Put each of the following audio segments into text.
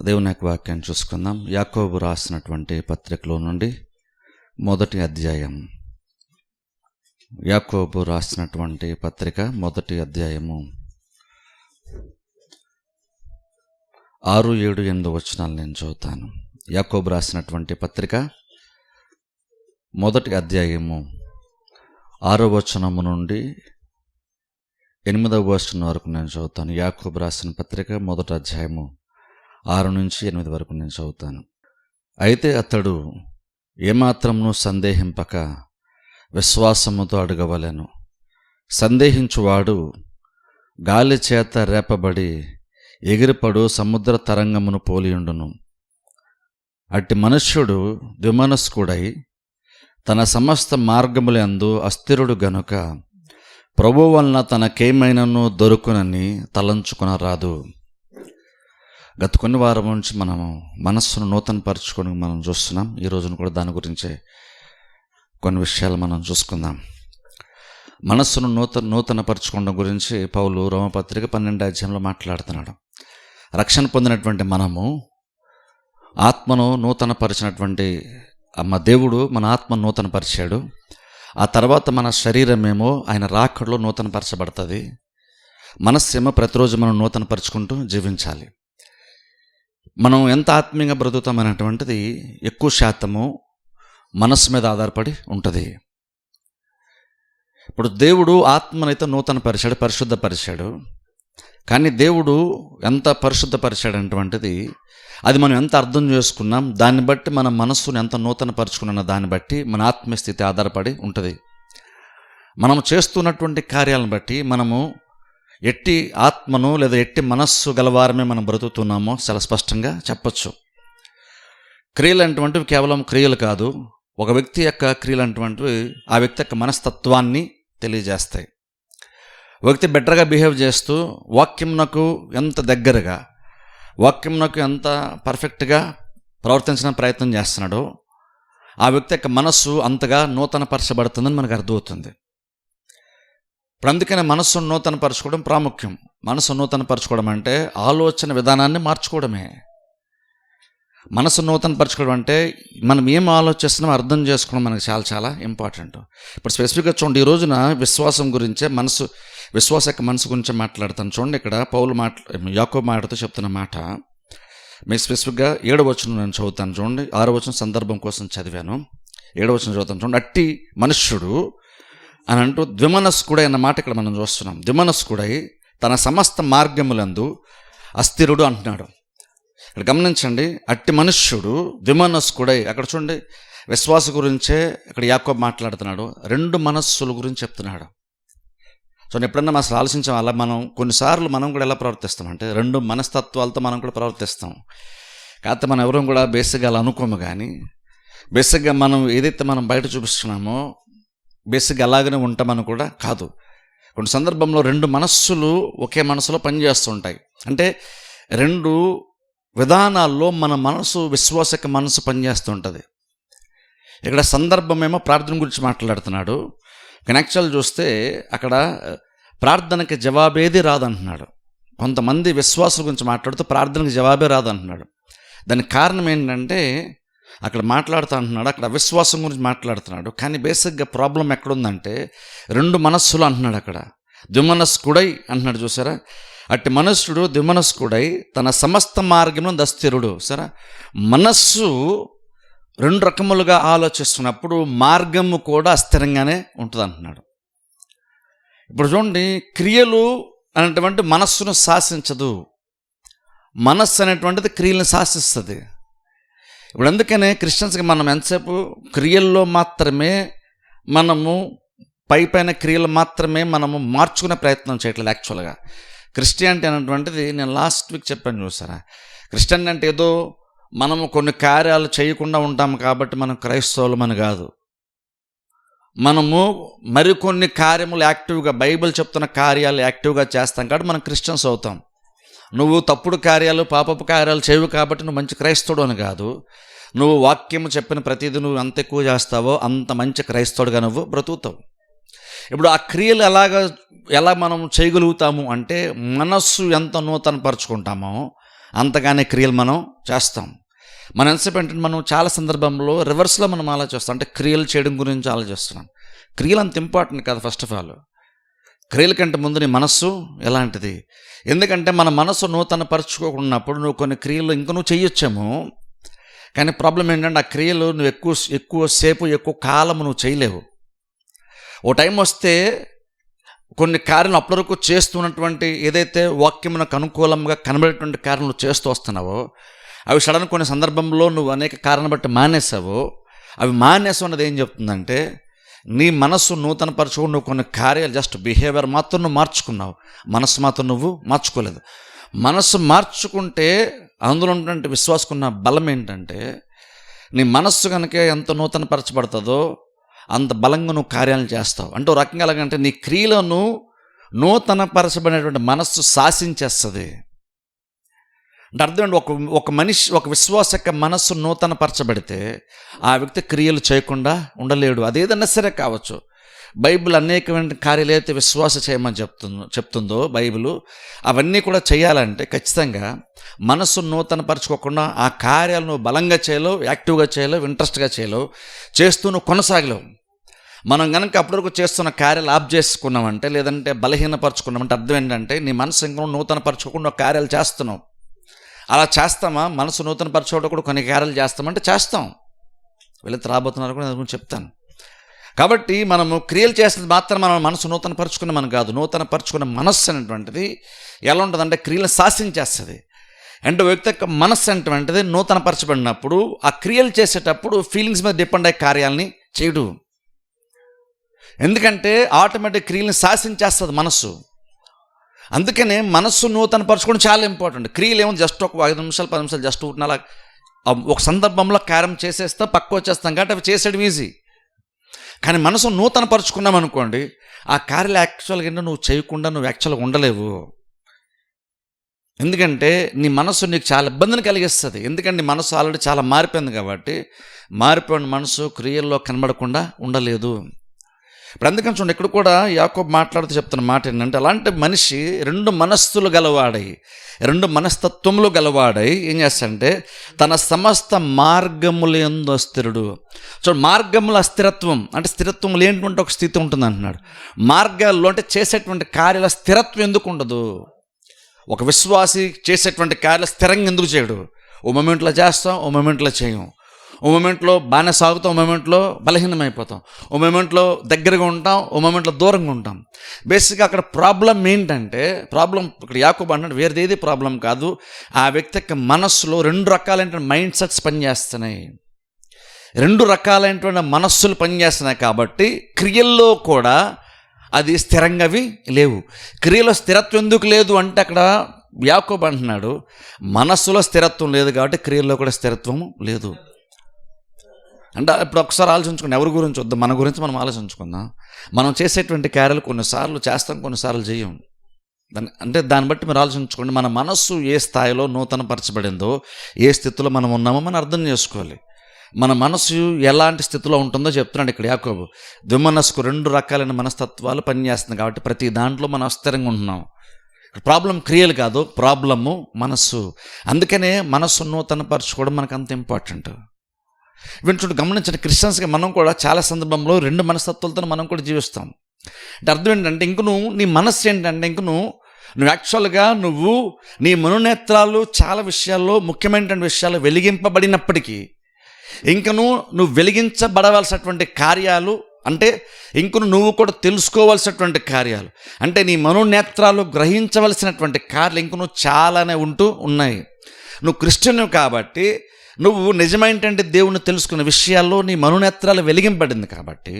దేవుని యొక్క వాక్యాన్ని చూసుకుందాం. యాకోబు రాసినటువంటి పత్రికలో నుండి మొదటి అధ్యాయం. యాకోబు రాసినటువంటి పత్రిక మొదటి అధ్యాయము 6, 7, 8 వచనాలు నేను చదువుతాను. యాకోబు రాసినటువంటి పత్రిక మొదటి అధ్యాయము 6వ వచనము నుండి 8వ వచనం వరకు నేను చదువుతాను. యాకోబు రాసిన పత్రిక మొదటి అధ్యాయము 6 నుంచి 8 వరకు నేను చదువుతాను. అయితే అతడు ఏమాత్రమును సందేహింపక విశ్వాసముతో అడగవలెను. సందేహించువాడు గాలి చేత రేపబడి ఎగిరిపడు సముద్ర తరంగమును పోలియుండును. అట్టి మనుష్యుడు ద్విమనస్కుడై తన సమస్త మార్గములందు అస్థిరుడు గనుక ప్రభువు వలన తనకేమైనను దొరుకునని తలంచుకొనరాదు. గత కొన్ని వారం నుంచి మనము మనస్సును నూతనపరచుకొని మనం చూస్తున్నాం. ఈ రోజున కూడా దాని గురించే కొన్ని విషయాలు మనం చూసుకుందాం. మనస్సును నూతనపరచుకోవడం గురించి పౌలు రోమపత్రిక 12వ అధ్యాయంలో మాట్లాడుతున్నాడు. రక్షణ పొందినటువంటి మనము ఆత్మను నూతనపరిచినటువంటి దేవుడు మన ఆత్మను నూతనపరిచాడు. ఆ తర్వాత మన శరీరమేమో ఆయన రాకడలో నూతనపరచబడుతుంది. మనస్సేమో ప్రతిరోజు మనం నూతనపరుచుకుంటూ జీవించాలి. మనం ఎంత ఆత్మీయంగా బ్రతుకుతామనేటువంటిది ఎక్కువ శాతము మనస్సు మీద ఆధారపడి ఉంటుంది. ఇప్పుడు దేవుడు ఆత్మనైతే నూతనపరిచాడు, పరిశుద్ధపరిచాడు. కానీ దేవుడు ఎంత పరిశుద్ధపరిచాడనేటువంటిది అది మనం ఎంత అర్థం చేసుకున్నాం, దాన్ని బట్టి మన మనస్సును ఎంత నూతనపరుచుకున్న దాన్ని బట్టి మన ఆత్మీయస్థితి ఆధారపడి ఉంటుంది. మనం చేస్తున్నటువంటి కార్యాలను బట్టి మనము ఎట్టి ఆత్మను లేదా ఎట్టి మనస్సు గలవారమే మనం బ్రతుకుతున్నామో చాలా స్పష్టంగా చెప్పచ్చు. క్రియలు అటువంటివి కేవలం క్రియలు కాదు, ఒక వ్యక్తి యొక్క క్రియలు అటువంటివి ఆ వ్యక్తి యొక్క మనస్తత్వాన్ని తెలియజేస్తాయి. వ్యక్తి బెటర్గా బిహేవ్ చేస్తూ వాక్యంనకు ఎంత దగ్గరగా, వాక్యంనకు ఎంత పర్ఫెక్ట్గా ప్రవర్తించిన ప్రయత్నం చేస్తున్నాడో ఆ వ్యక్తి యొక్క మనస్సు అంతగా నూతనపరచబడుతుందని మనకు అర్థమవుతుంది. ఇప్పుడు అందుకనే మనస్సును నూతనపరచుకోవడం ప్రాముఖ్యం. మనసు నూతనపరచుకోవడం అంటే ఆలోచన విధానాన్ని మార్చుకోవడమే. మనసు నూతనపరచుకోవడం అంటే మనం ఏం ఆలోచిస్తున్నామో అర్థం చేసుకోవడం మనకు చాలా చాలా ఇంపార్టెంట్. ఇప్పుడు స్పెసిఫిక్గా చూడండి, ఈ రోజున విశ్వాసం గురించే విశ్వాస యొక్క మనసు గురించే మాట్లాడతాను. చూడండి, ఇక్కడ పౌలు యాకోబు మాట్లాడుతూ చెప్తున్న మాట మీకు స్పెసిఫిక్గా 7వ వచనం నేను చదువుతాను. చూడండి, 6వ వచనం సందర్భం కోసం చదివాను, 7వ వచనం చదువుతాను. చూడండి, అట్టి మనుష్యుడు అని అంటూ ద్విమనస్కుడై అన్న మాట ఇక్కడ మనం చూస్తున్నాం. ద్విమనస్కుడై తన సమస్త మార్గములందు అస్థిరుడు అంటున్నాడు. ఇక్కడ గమనించండి, అట్టి మనుష్యుడు ద్విమనస్కుడై. అక్కడ చూడండి, విశ్వాస గురించే ఇక్కడ యాకోబు మాట్లాడుతున్నాడు. 2 మనస్సుల గురించి చెప్తున్నాడు. సో ఎప్పుడన్నా అసలు ఆలోచించాం, అలా మనం కొన్నిసార్లు మనం కూడా ఎలా ప్రవర్తిస్తామంటే 2 మనస్తత్వాలతో మనం కూడా ప్రవర్తిస్తాం. కాకపోతే మనం ఎవరూ కూడా బేసిక్గా అలా అనుకోము. కానీ బేసిక్గా మనం ఏదైతే మనం బయట చూపిస్తున్నామో బేసిక్గా అలాగనే ఉంటామని కూడా కాదు. కొన్ని సందర్భంలో 2 మనస్సులు ఒకే మనసులో పనిచేస్తుంటాయి. అంటే 2 విధానాల్లో మన మనసు, విశ్వాసక మనసు పనిచేస్తుంటుంది. ఇక్కడ సందర్భమేమో ప్రార్థన గురించి మాట్లాడుతున్నాడు. కానీ యాక్చువల్ చూస్తే అక్కడ ప్రార్థనకి జవాబేది రాదంటున్నాడు. కొంతమంది విశ్వాసుల గురించి మాట్లాడుతూ ప్రార్థనకి జవాబే రాదంటున్నాడు. దానికి కారణం ఏంటంటే అక్కడ మాట్లాడుతూ అంటున్నాడు, అక్కడ విశ్వాసం గురించి మాట్లాడుతున్నాడు. కానీ బేసిక్గా ప్రాబ్లం ఎక్కడుందంటే 2 మనస్సులు అంటున్నాడు. అక్కడ ద్విమనస్కుడై అంటున్నాడు. చూసారా, అట్టి మనుష్యుడు ద్విమనస్కుడై తన సమస్త మార్గమును దస్థిరుడు. సరే, మనస్సు 2 రకములుగా ఆలోచిస్తున్నప్పుడు మార్గము కూడా అస్థిరంగానే ఉంటుంది అంటున్నాడు. ఇప్పుడు చూడండి, క్రియలు అనేటువంటి మనస్సును శాసించదు, మనస్సు అనేటువంటిది క్రియలను శాసిస్తుంది. ఇప్పుడు అందుకనే క్రిస్టియన్స్కి మనం ఎంతసేపు క్రియల్లో మాత్రమే మనము పైన క్రియలు మాత్రమే మనము మార్చుకునే ప్రయత్నం చేయట్లేదు. యాక్చువల్గా క్రిస్టియానిటీ అనేటువంటిది నేను లాస్ట్ వీక్ చెప్పాను. చూసారా, క్రిస్టియన్ అంటే ఏదో మనము కొన్ని కార్యాలు చేయకుండా ఉంటాము కాబట్టి మనం క్రైస్తవులమని కాదు. మనము మరికొన్ని కార్యములు యాక్టివ్గా, బైబిల్ చెప్తున్న కార్యాలు యాక్టివ్గా చేస్తాం కాబట్టి మనం క్రిస్టియన్స్ అవుతాం. నువ్వు తప్పుడు కార్యాలు, పాపపు కార్యాలు చేయవు కాబట్టి నువ్వు మంచి క్రైస్తవుడు అని కాదు. నువ్వు వాక్యము చెప్పిన ప్రతిదీ నువ్వు ఎంత ఎక్కువ చేస్తావో అంత మంచి క్రైస్తవుడుగా నువ్వు బ్రతుకుతావు. ఇప్పుడు ఆ క్రియలు ఎలా మనం చేయగలుగుతాము అంటే మనస్సు ఎంత నూతనపరుచుకుంటామో అంతగానే క్రియలు మనం చేస్తాం. మనం ఎంతసేపు ఏంటంటే మనం చాలా సందర్భంలో రివర్స్లో మనం ఆలోచిస్తాం. అంటే క్రియలు చేయడం గురించి ఆలోచిస్తున్నాం. క్రియలు అంత ఇంపార్టెంట్ కాదు. ఫస్ట్ ఆఫ్ ఆల్ క్రియల కంటే ముందు నీ మనస్సు ఎలాంటిది. ఎందుకంటే మన మనస్సు నూతన పరుచుకోకున్నప్పుడు నువ్వు కొన్ని క్రియలు ఇంకా నువ్వు చేయొచ్చేమో, కానీ ప్రాబ్లం ఏంటంటే ఆ క్రియలు నువ్వు ఎక్కువ కాలం నువ్వు చేయలేవు. ఓ టైం వస్తే కొన్ని కార్యాలు అప్పటి వరకు చేస్తున్నటువంటి ఏదైతే వాక్యమునకు అనుకూలంగా కనబడేటువంటి కార్యాలు నువ్వు చేస్తూ వస్తున్నావో అవి సడన్ కొన్ని సందర్భంలో నువ్వు అనేక కారణం బట్టి మానేసావో, అవి మానేసావు అన్నది ఏం చెప్తుందంటే నీ మనస్సు నూతన పరచుకుని నువ్వు కొన్ని కార్యాలు జస్ట్ బిహేవియర్ మాత్రం నువ్వు మార్చుకున్నావు, మనస్సు మాత్రం నువ్వు మార్చుకోలేదు. మనస్సు మార్చుకుంటే అందులో ఉన్నటువంటి విశ్వాసకున్న బలం ఏంటంటే నీ మనస్సు కనుక ఎంత నూతన పరచబడుతుందో అంత బలంగా నువ్వు కార్యాలను చేస్తావు. అంటే ఒక రకంగా ఎలాగంటే నీ క్రియలను నూతన పరచబడినటువంటి మనస్సు శాసించేస్తుంది. అంటే అర్థం ఒక మనిషి ఒక విశ్వాస యొక్క మనస్సు నూతన పరచబడితే ఆ వ్యక్తి క్రియలు చేయకుండా ఉండలేడు. అదేదన్నా సరే కావచ్చు. బైబిల్ అనేకమైన కార్యాలు అయితే విశ్వాస చేయమని చెప్తుందో బైబిల్ అవన్నీ కూడా చేయాలంటే ఖచ్చితంగా మనస్సు నూతన పరచుకోకుండా ఆ కార్యాలను బలంగా చేయలేవు, యాక్టివ్గా చేయలేవు, ఇంట్రెస్ట్గా చేయలేవు, చేస్తూ నువ్వు కొనసాగలేవు. మనం కనుక అప్పటివరకు చేస్తున్న కార్యాలు ఆఫ్ చేసుకున్నామంటే లేదంటే బలహీనపరచుకున్నామంటే అర్థం ఏంటంటే నీ మనసు ఇంకా నూతన పరచుకోకుండా కార్యాలు చేస్తున్నావు. అలా చేస్తామా? మనసు నూతన పరచుకోవడం కూడా కొన్ని కార్యాలు చేస్తామంటే చేస్తాం. వీళ్ళతో రాబోతున్నారు కూడా నేను చెప్తాను. కాబట్టి మనము క్రియలు చేసేది మాత్రం మనం మనసు నూతన పరుచుకున్న మనం కాదు. నూతన పరుచుకున్న మనస్సు అనేటువంటిది ఎలా ఉంటుందంటే క్రియలు శాసించేస్తుంది. అంటే వ్యక్తి యొక్క మనస్సు అనేటువంటిది నూతన పరచబడినప్పుడు ఆ క్రియలు చేసేటప్పుడు ఫీలింగ్స్ మీద డిపెండ్ అయ్యే కార్యాలని చేయడు. ఎందుకంటే ఆటోమేటిక్ క్రియలను శాసించేస్తుంది మనస్సు. అందుకనే మనస్సు నూతన పరచుకోవడం చాలా ఇంపార్టెంట్. క్రియలు ఏమో జస్ట్ ఒక 5 నిమిషాలు 10 నిమిషాలు జస్ట్ అలా ఒక సందర్భంలో కార్యం చేసేస్తా పక్క వచ్చేస్తాం కాబట్టి అవి చేసేయడం ఈజీ. కానీ మనసు నూతన పరుచుకున్నాం అనుకోండి ఆ కార్యాలు యాక్చువల్గా ఏంటో నువ్వు చేయకుండా నువ్వు యాక్చువల్గా ఉండలేవు. ఎందుకంటే నీ మనసు నీకు చాలా ఇబ్బందిని కలిగిస్తుంది. ఎందుకంటే నీ మనసు ఆల్రెడీ చాలా మారిపోయింది కాబట్టి మారిపోయిన మనసు క్రియల్లో కనబడకుండా ఉండలేదు. ఇప్పుడు అందుకని చూడండి ఇక్కడ కూడా యాకోబు మాట్లాడుతూ చెప్తున్న మాట ఏంటంటే అలాంటి మనిషి 2 మనస్సులు గలవాడై 2 మనస్తత్వములు గలవాడై ఏం చేస్తాడంటే తన సమస్త మార్గములందు అస్థిరుడు. చూడండి మార్గముల అస్థిరత్వం అంటే స్థిరత్వం లేనటువంటి ఒక స్థితి ఉంటుంది అంటున్నాడు. మార్గాల్లో అంటే చేసేటువంటి కార్యాల స్థిరత్వం ఎందుకు ఉండదు? ఒక విశ్వాసి చేసేటువంటి కార్యాలు స్థిరంగా ఎందుకు చేయడు? ఓ మూమెంట్లో చేస్తాం, ఓ మూమెంట్లో చేయం. ఓ మూమెంట్లో బాగానే సాగుతాం, ఓ మూమెంట్లో బలహీనమైపోతాం. ఓ మూమెంట్లో దగ్గరగా ఉంటాం, ఓ మూమెంట్లో దూరంగా ఉంటాం. బేసిక్గా అక్కడ ప్రాబ్లం ఏంటంటే ఇక్కడ యాకోబు అన్నాడు వేరేదేది ప్రాబ్లం కాదు. ఆ వ్యక్తి యొక్క మనస్సులో 2 రకాలైనటువంటి మైండ్ సెట్స్ పనిచేస్తున్నాయి. 2 రకాలైనటువంటి మనస్సులు పనిచేస్తున్నాయి కాబట్టి క్రియల్లో కూడా అది స్థిరంగావి లేవు. క్రియలో స్థిరత్వం ఎందుకు లేదు అంటే అక్కడ యాకోబు అంటున్నాడు మనస్సులో స్థిరత్వం లేదు కాబట్టి క్రియల్లో కూడా స్థిరత్వం లేదు. అంటే ఇప్పుడు ఒకసారి ఆలోచించుకుందాం, ఎవరి గురించి వద్దాం, మన గురించి మనం ఆలోచించుకుందాం. మనం చేసేటువంటి కార్యాలు కొన్నిసార్లు చేస్తాం, కొన్నిసార్లు చేయం. దాన్ని బట్టి మీరు ఆలోచించుకోండి. మన మనస్సు ఏ స్థాయిలో నూతన పరచబడిందో, ఏ స్థితిలో మనం ఉన్నామో మనం అర్థం చేసుకోవాలి. మన మనసు ఎలాంటి స్థితిలో ఉంటుందో చెప్తున్నాడు ఇక్కడ యాకోబు. ద్విమనస్సుకు 2 రకాలైన మనస్తత్వాలు పనిచేస్తుంది కాబట్టి ప్రతి దాంట్లో మనం అస్థిరంగా ఉంటున్నాం. ప్రాబ్లం క్రియలు కాదు, ప్రాబ్లము మనస్సు. అందుకనే మనస్సు నూతన పరచుకోవడం మనకు అంత ఇంపార్టెంట్. వింటుంటే గమనించండి, క్రిస్టియన్స్గా మనం కూడా చాలా సందర్భంలో 2 మనస్తత్వాలతో మనం కూడా జీవిస్తాం. అంటే అర్థం ఏంటంటే నీ మనస్సు ఏంటంటే నువ్వు యాక్చువల్గా నీ మనోనేత్రాలు చాలా విషయాల్లో ముఖ్యమైనటువంటి విషయాలు వెలిగింపబడినప్పటికీ నువ్వు వెలిగించబడవలసినటువంటి కార్యాలు అంటే నువ్వు కూడా తెలుసుకోవాల్సినటువంటి కార్యాలు అంటే నీ మనోనేత్రాలు గ్రహించవలసినటువంటి కార్యాలు నువ్వు చాలానే ఉన్నాయి. నువ్వు క్రిస్టియన్ కాబట్టి నువ్వు నిజమైనటువంటి దేవుని తెలుసుకున్న విషయాల్లో నీ మనోనేత్రాలు వెలిగింపబడింది కాబట్టి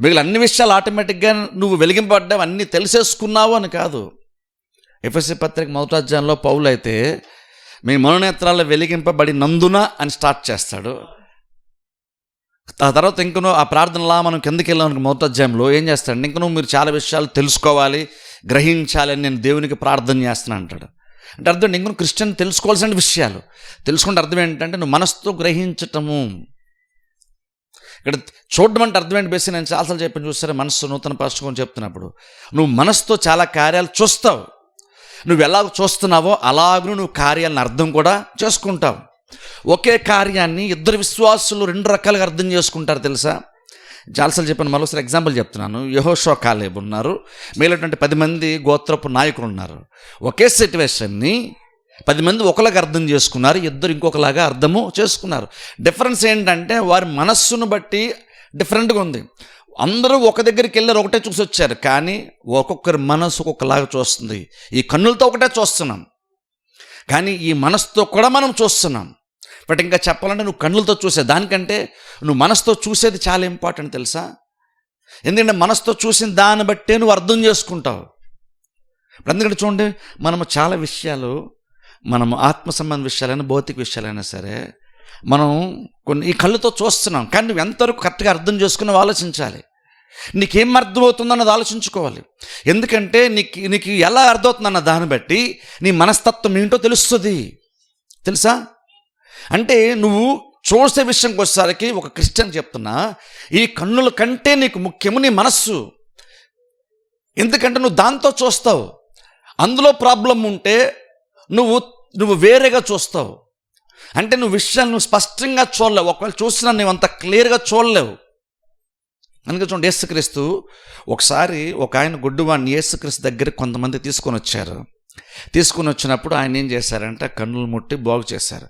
మిగిలిన అన్ని విషయాలు ఆటోమేటిక్గా నువ్వు వెలిగింపబడ్డావు, అన్నీ తెలిసేసుకున్నావు అని కాదు. ఎఫెసీ పత్రిక 1వ అధ్యాయంలో పౌలు అయితే మీ మనోనేత్రాలు వెలిగింపబడినందున అని స్టార్ట్ చేస్తాడు. ఆ తర్వాత ఆ ప్రార్థనలా మనం కిందకి వెళ్ళామనుకో 1వ అధ్యాయంలో ఏం చేస్తాడు, మీరు చాలా విషయాలు తెలుసుకోవాలి, గ్రహించాలి అని నేను దేవునికి ప్రార్థన చేస్తాను అంటాడు. అంటే అర్థం క్రిస్టియన్ తెలుసుకోవాల్సిన విషయాలు తెలుసుకుంటే అర్థం ఏంటంటే నువ్వు మనసుతో గ్రహించటము. ఇక్కడ చూడడం అంటే అర్థం ఏంటి? బేసి నేను చాలాసార్లు చెప్పాను చూస్తారా, మనస్సు నూతన పరచుకొని చెప్తున్నప్పుడు నువ్వు మనసుతో చాలా కార్యాలు చూస్తావు. నువ్వు ఎలా చూస్తున్నావో అలాగూ నువ్వు కార్యాలను అర్థం కూడా చేసుకుంటావు. ఒకే కార్యాన్ని ఇద్దరు విశ్వాసులు రెండు రకాలుగా అర్థం చేసుకుంటారు తెలుసా? చాలాసార్లు చెప్పాను, మరోసారి ఎగ్జాంపుల్ చెప్తున్నాను. యెహోషువ, కాలేబు ఉన్నారు, మిగిలినటువంటి 10 మంది గోత్రపు నాయకులు ఉన్నారు. ఒకే సిట్యువేషన్ని 10 మంది ఒకలాగా అర్థం చేసుకున్నారు, ఇద్దరు ఇంకొకలాగా అర్థము చేసుకున్నారు. డిఫరెన్స్ ఏంటంటే వారి మనస్సును బట్టి డిఫరెంట్గా ఉంది. అందరూ ఒక దగ్గరికి వెళ్ళారు, ఒకటే చూసి వచ్చారు, కానీ ఒక్కొక్కరి మనసు ఒక్కొక్కలాగా చూస్తుంది. ఈ కన్నులతో ఒకటే చూస్తున్నాం, కానీ ఈ మనసుతో కూడా మనం చూస్తున్నాం. బట్ ఇంకా చెప్పాలంటే నువ్వు కన్నులతో చూసే దానికంటే నువ్వు మనసుతో చూసేది చాలా ఇంపార్టెంట్ తెలుసా? ఎందుకంటే మనసుతో చూసిన దాన్ని బట్టే నువ్వు అర్థం చేసుకుంటావు. ఎందుకంటే చూడండి, మనము చాలా విషయాలు, మనము ఆత్మ సంబంధ విషయాలైనా భౌతిక విషయాలైనా సరే మనం కొన్ని ఈ కళ్ళుతో చూస్తున్నాం, కానీ నువ్వు ఎంతవరకు కరెక్ట్గా అర్థం చేసుకుని ఆలోచించాలి. నీకేం అర్థమవుతుందో అన్నది ఆలోచించుకోవాలి. ఎందుకంటే నీకు ఎలా అర్థమవుతుందన్న దాన్ని బట్టి నీ మనస్తత్వం ఏంటో తెలుస్తుంది తెలుసా? అంటే నువ్వు చూసే విషయంకి వచ్చేసరికి ఒక క్రిస్టియన్ చెప్తున్నా, ఈ కన్నుల కంటే నీకు ముఖ్యము నీ మనస్సు. ఎందుకంటే నువ్వు దాంతో చూస్తావు. అందులో ప్రాబ్లం ఉంటే నువ్వు వేరేగా చూస్తావు. అంటే నువ్వు విషయాన్ని స్పష్టంగా చూడలేవు. ఒకవేళ చూసినా నువ్వు అంత క్లియర్గా చూడలేవు. అందుకే చూడండి, యేసుక్రీస్తు ఒకసారి ఒక ఆయన గుడ్డివాడిని యేసుక్రీస్తు దగ్గరికి కొంతమంది తీసుకొని వచ్చినప్పుడు ఆయన ఏం చేశారంటే కన్నులు ముట్టి బాగు చేశారు.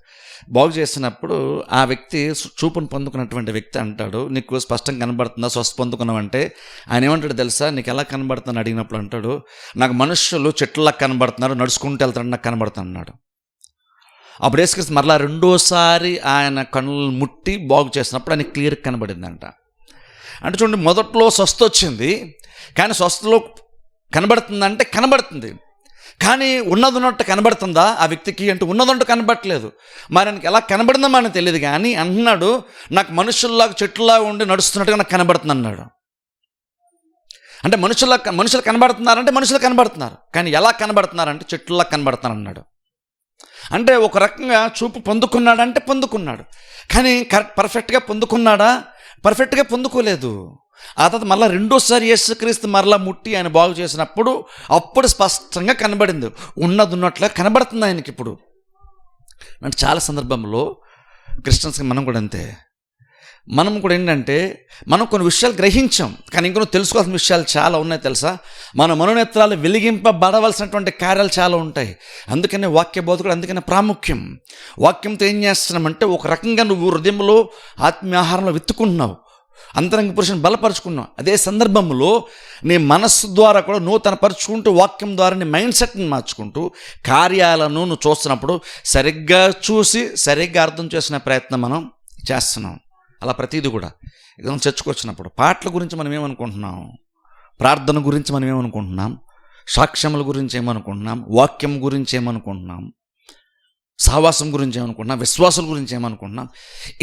బాగు చేసినప్పుడు ఆ వ్యక్తి, చూపును పొందుకున్నటువంటి వ్యక్తి అంటాడు, నీకు స్పష్టంగా కనబడుతుందా, స్వస్థ పొందుకున్నావంటే ఆయన ఏమంటాడు తెలుసా? నీకు ఎలా కనబడుతుందని అడిగినప్పుడు అంటాడు, నాకు మనుషులు చెట్లలా కనబడుతున్నారు, నడుచుకుంటూ వెళ్తాడు, నాకు కనబడుతున్నాడు. అప్పుడు యేసుక్రీస్తు మరలా రెండోసారి ఆయన కన్నులు ముట్టి బాగు చేసినప్పుడు ఆయన క్లియర్గా కనబడిందంట. అంటే చూడండి, మొదట్లో స్వస్థ వచ్చింది, కానీ స్వస్థలో కనబడుతుందంటే కనబడుతుంది, కానీ ఉన్నట్టు కనబడుతుందా ఆ వ్యక్తికి అంటే ఉన్నదంటూ కనబడట్లేదు. మరి ఆయనకి ఎలా కనబడిందో మనకు తెలియదు, కానీ అంటున్నాడు, నాకు మనుషుల్లాగా చెట్లులాగా ఉండి నడుస్తున్నట్టుగా నాకు కనబడుతుంది అన్నాడు. అంటే మనుషులు కనబడుతున్నారంటే మనుషులు కనబడుతున్నారు, కానీ ఎలా కనబడుతున్నారంటే చెట్లులా కనబడుతున్నారు అన్నాడు. అంటే ఒక రకంగా చూపు పొందుకున్నాడంటే పొందుకున్నాడు, కానీ పర్ఫెక్ట్గా పొందుకున్నాడా? పర్ఫెక్ట్గా పొందుకోలేదు. ఆ తర్వాత మళ్ళీ రెండోసారి యేసుక్రీస్తు మరలా ముట్టి ఆయన బాగు చేసినప్పుడు అప్పుడు స్పష్టంగా కనబడింది, ఉన్నట్లుగా కనబడుతుంది ఆయనకి ఇప్పుడు. అంటే చాలా సందర్భంలో క్రిస్టియన్స్కి మనం కూడా అంతే. మనం కూడా ఏంటంటే మనం కొన్ని విషయాలు గ్రహించాం, కానీ ఇంకొన్ని తెలుసుకోవాల్సిన విషయాలు చాలా ఉన్నాయి తెలుసా? మన మనోనేత్రాలు వెలిగింపబడవలసినటువంటి కార్యాలు చాలా ఉంటాయి. అందుకనే వాక్య బోధకుడు అందుకనే ప్రాముఖ్యం. వాక్యంతో ఏం చేస్తున్నామంటే ఒక రకంగా నువ్వు హృదయంలో ఆత్మీయ ఆహారంలో విత్తుకుంటున్నావు, అంతరంగ పురుషుని బలపరుచుకున్నావు. అదే సందర్భంలో నీ మనస్సు ద్వారా కూడా నూతన పరుచుకుంటూ వాక్యం ద్వారా నీ మైండ్ సెట్ని మార్చుకుంటూ కార్యాలను నువ్వు చూస్తున్నప్పుడు సరిగ్గా చూసి సరిగ్గా అర్థం చేసిన ప్రయత్నం మనం చేస్తున్నాం. అలా ప్రతిదీ కూడా ఏదైనా చర్చకు వచ్చినప్పుడు పాటల గురించి మనం ఏమనుకుంటున్నాం, ప్రార్థన గురించి మనం ఏమనుకుంటున్నాం, సాక్ష్యముల గురించి ఏమనుకుంటున్నాం, వాక్యం గురించి ఏమనుకుంటున్నాం, సహవాసం గురించి ఏమనుకుంటున్నాం, విశ్వాసాల గురించి ఏమనుకుంటున్నాం.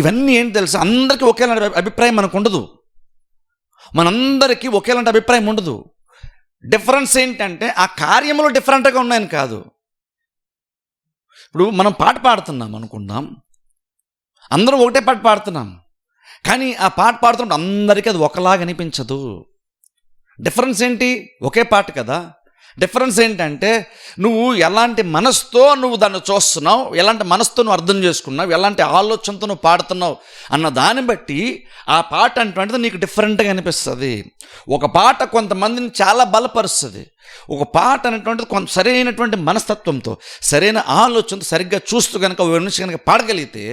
ఇవన్నీ ఏంటి తెలుసా? అందరికీ ఒకేలాంటి అభిప్రాయం మనకు ఉండదు. మనందరికీ ఒకేలాంటి అభిప్రాయం ఉండదు. డిఫరెన్స్ ఏంటంటే ఆ కార్యములు డిఫరెంట్గా ఉన్నాయని కాదు. ఇప్పుడు మనం పాట పాడుతున్నాం అనుకుందాం, అందరూ ఒకటే పాట పాడుతున్నాం, కానీ ఆ పాట పాడుతున్నప్పుడు అందరికీ అది ఒకలాగా అనిపించదు. డిఫరెన్స్ ఏంటి? ఒకే పాట కదా. డిఫరెన్స్ ఏంటంటే నువ్వు ఎలాంటి మనసుతో నువ్వు దాన్ని చూస్తున్నావు, ఎలాంటి మనసుతో నువ్వు అర్థం చేసుకున్నావు, ఎలాంటి ఆలోచనతో నువ్వు పాడుతున్నావు అన్న దాన్ని బట్టి ఆ పాట అంటే నీకు డిఫరెంట్గా అనిపిస్తుంది. ఒక పాట కొంతమందిని చాలా బలపరుస్తుంది. ఒక పాట అనేటువంటిది కొంత సరైనటువంటి మనస్తత్వంతో సరైన ఆలోచనతో సరిగ్గా చూస్తూ కనుక మనిషి కనుక పాడగలిగితే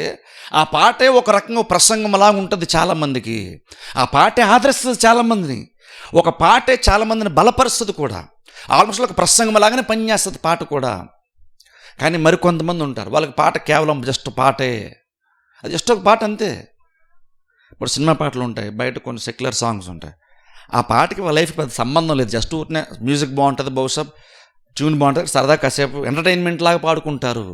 ఆ పాటే ఒక రకంగా ప్రసంగంలాగా ఉంటుంది చాలామందికి. ఆ పాటే ఆదరిస్తుంది చాలామందిని. ఒక పాటే చాలామందిని బలపరుస్తుంది కూడా. ఆల్మోస్ట్ ఒక ప్రసంగంలాగానే పనిచేస్తుంది పాట కూడా. కానీ మరికొంతమంది ఉంటారు, వాళ్ళకి పాట కేవలం జస్ట్ పాటే, అది జస్ట్ ఒక పాట అంతే. ఇప్పుడు సినిమా పాటలు ఉంటాయి, బయట కొన్ని సెక్యులర్ సాంగ్స్ ఉంటాయి, ఆ పాటకి వాళ్ళ లైఫ్కి పెద్ద సంబంధం లేదు. జస్ట్ ఊరినే మ్యూజిక్ బాగుంటుంది, బహుశా ట్యూన్ బాగుంటుంది, సరదా కాసేపు ఎంటర్టైన్మెంట్ లాగా పాడుకుంటారు.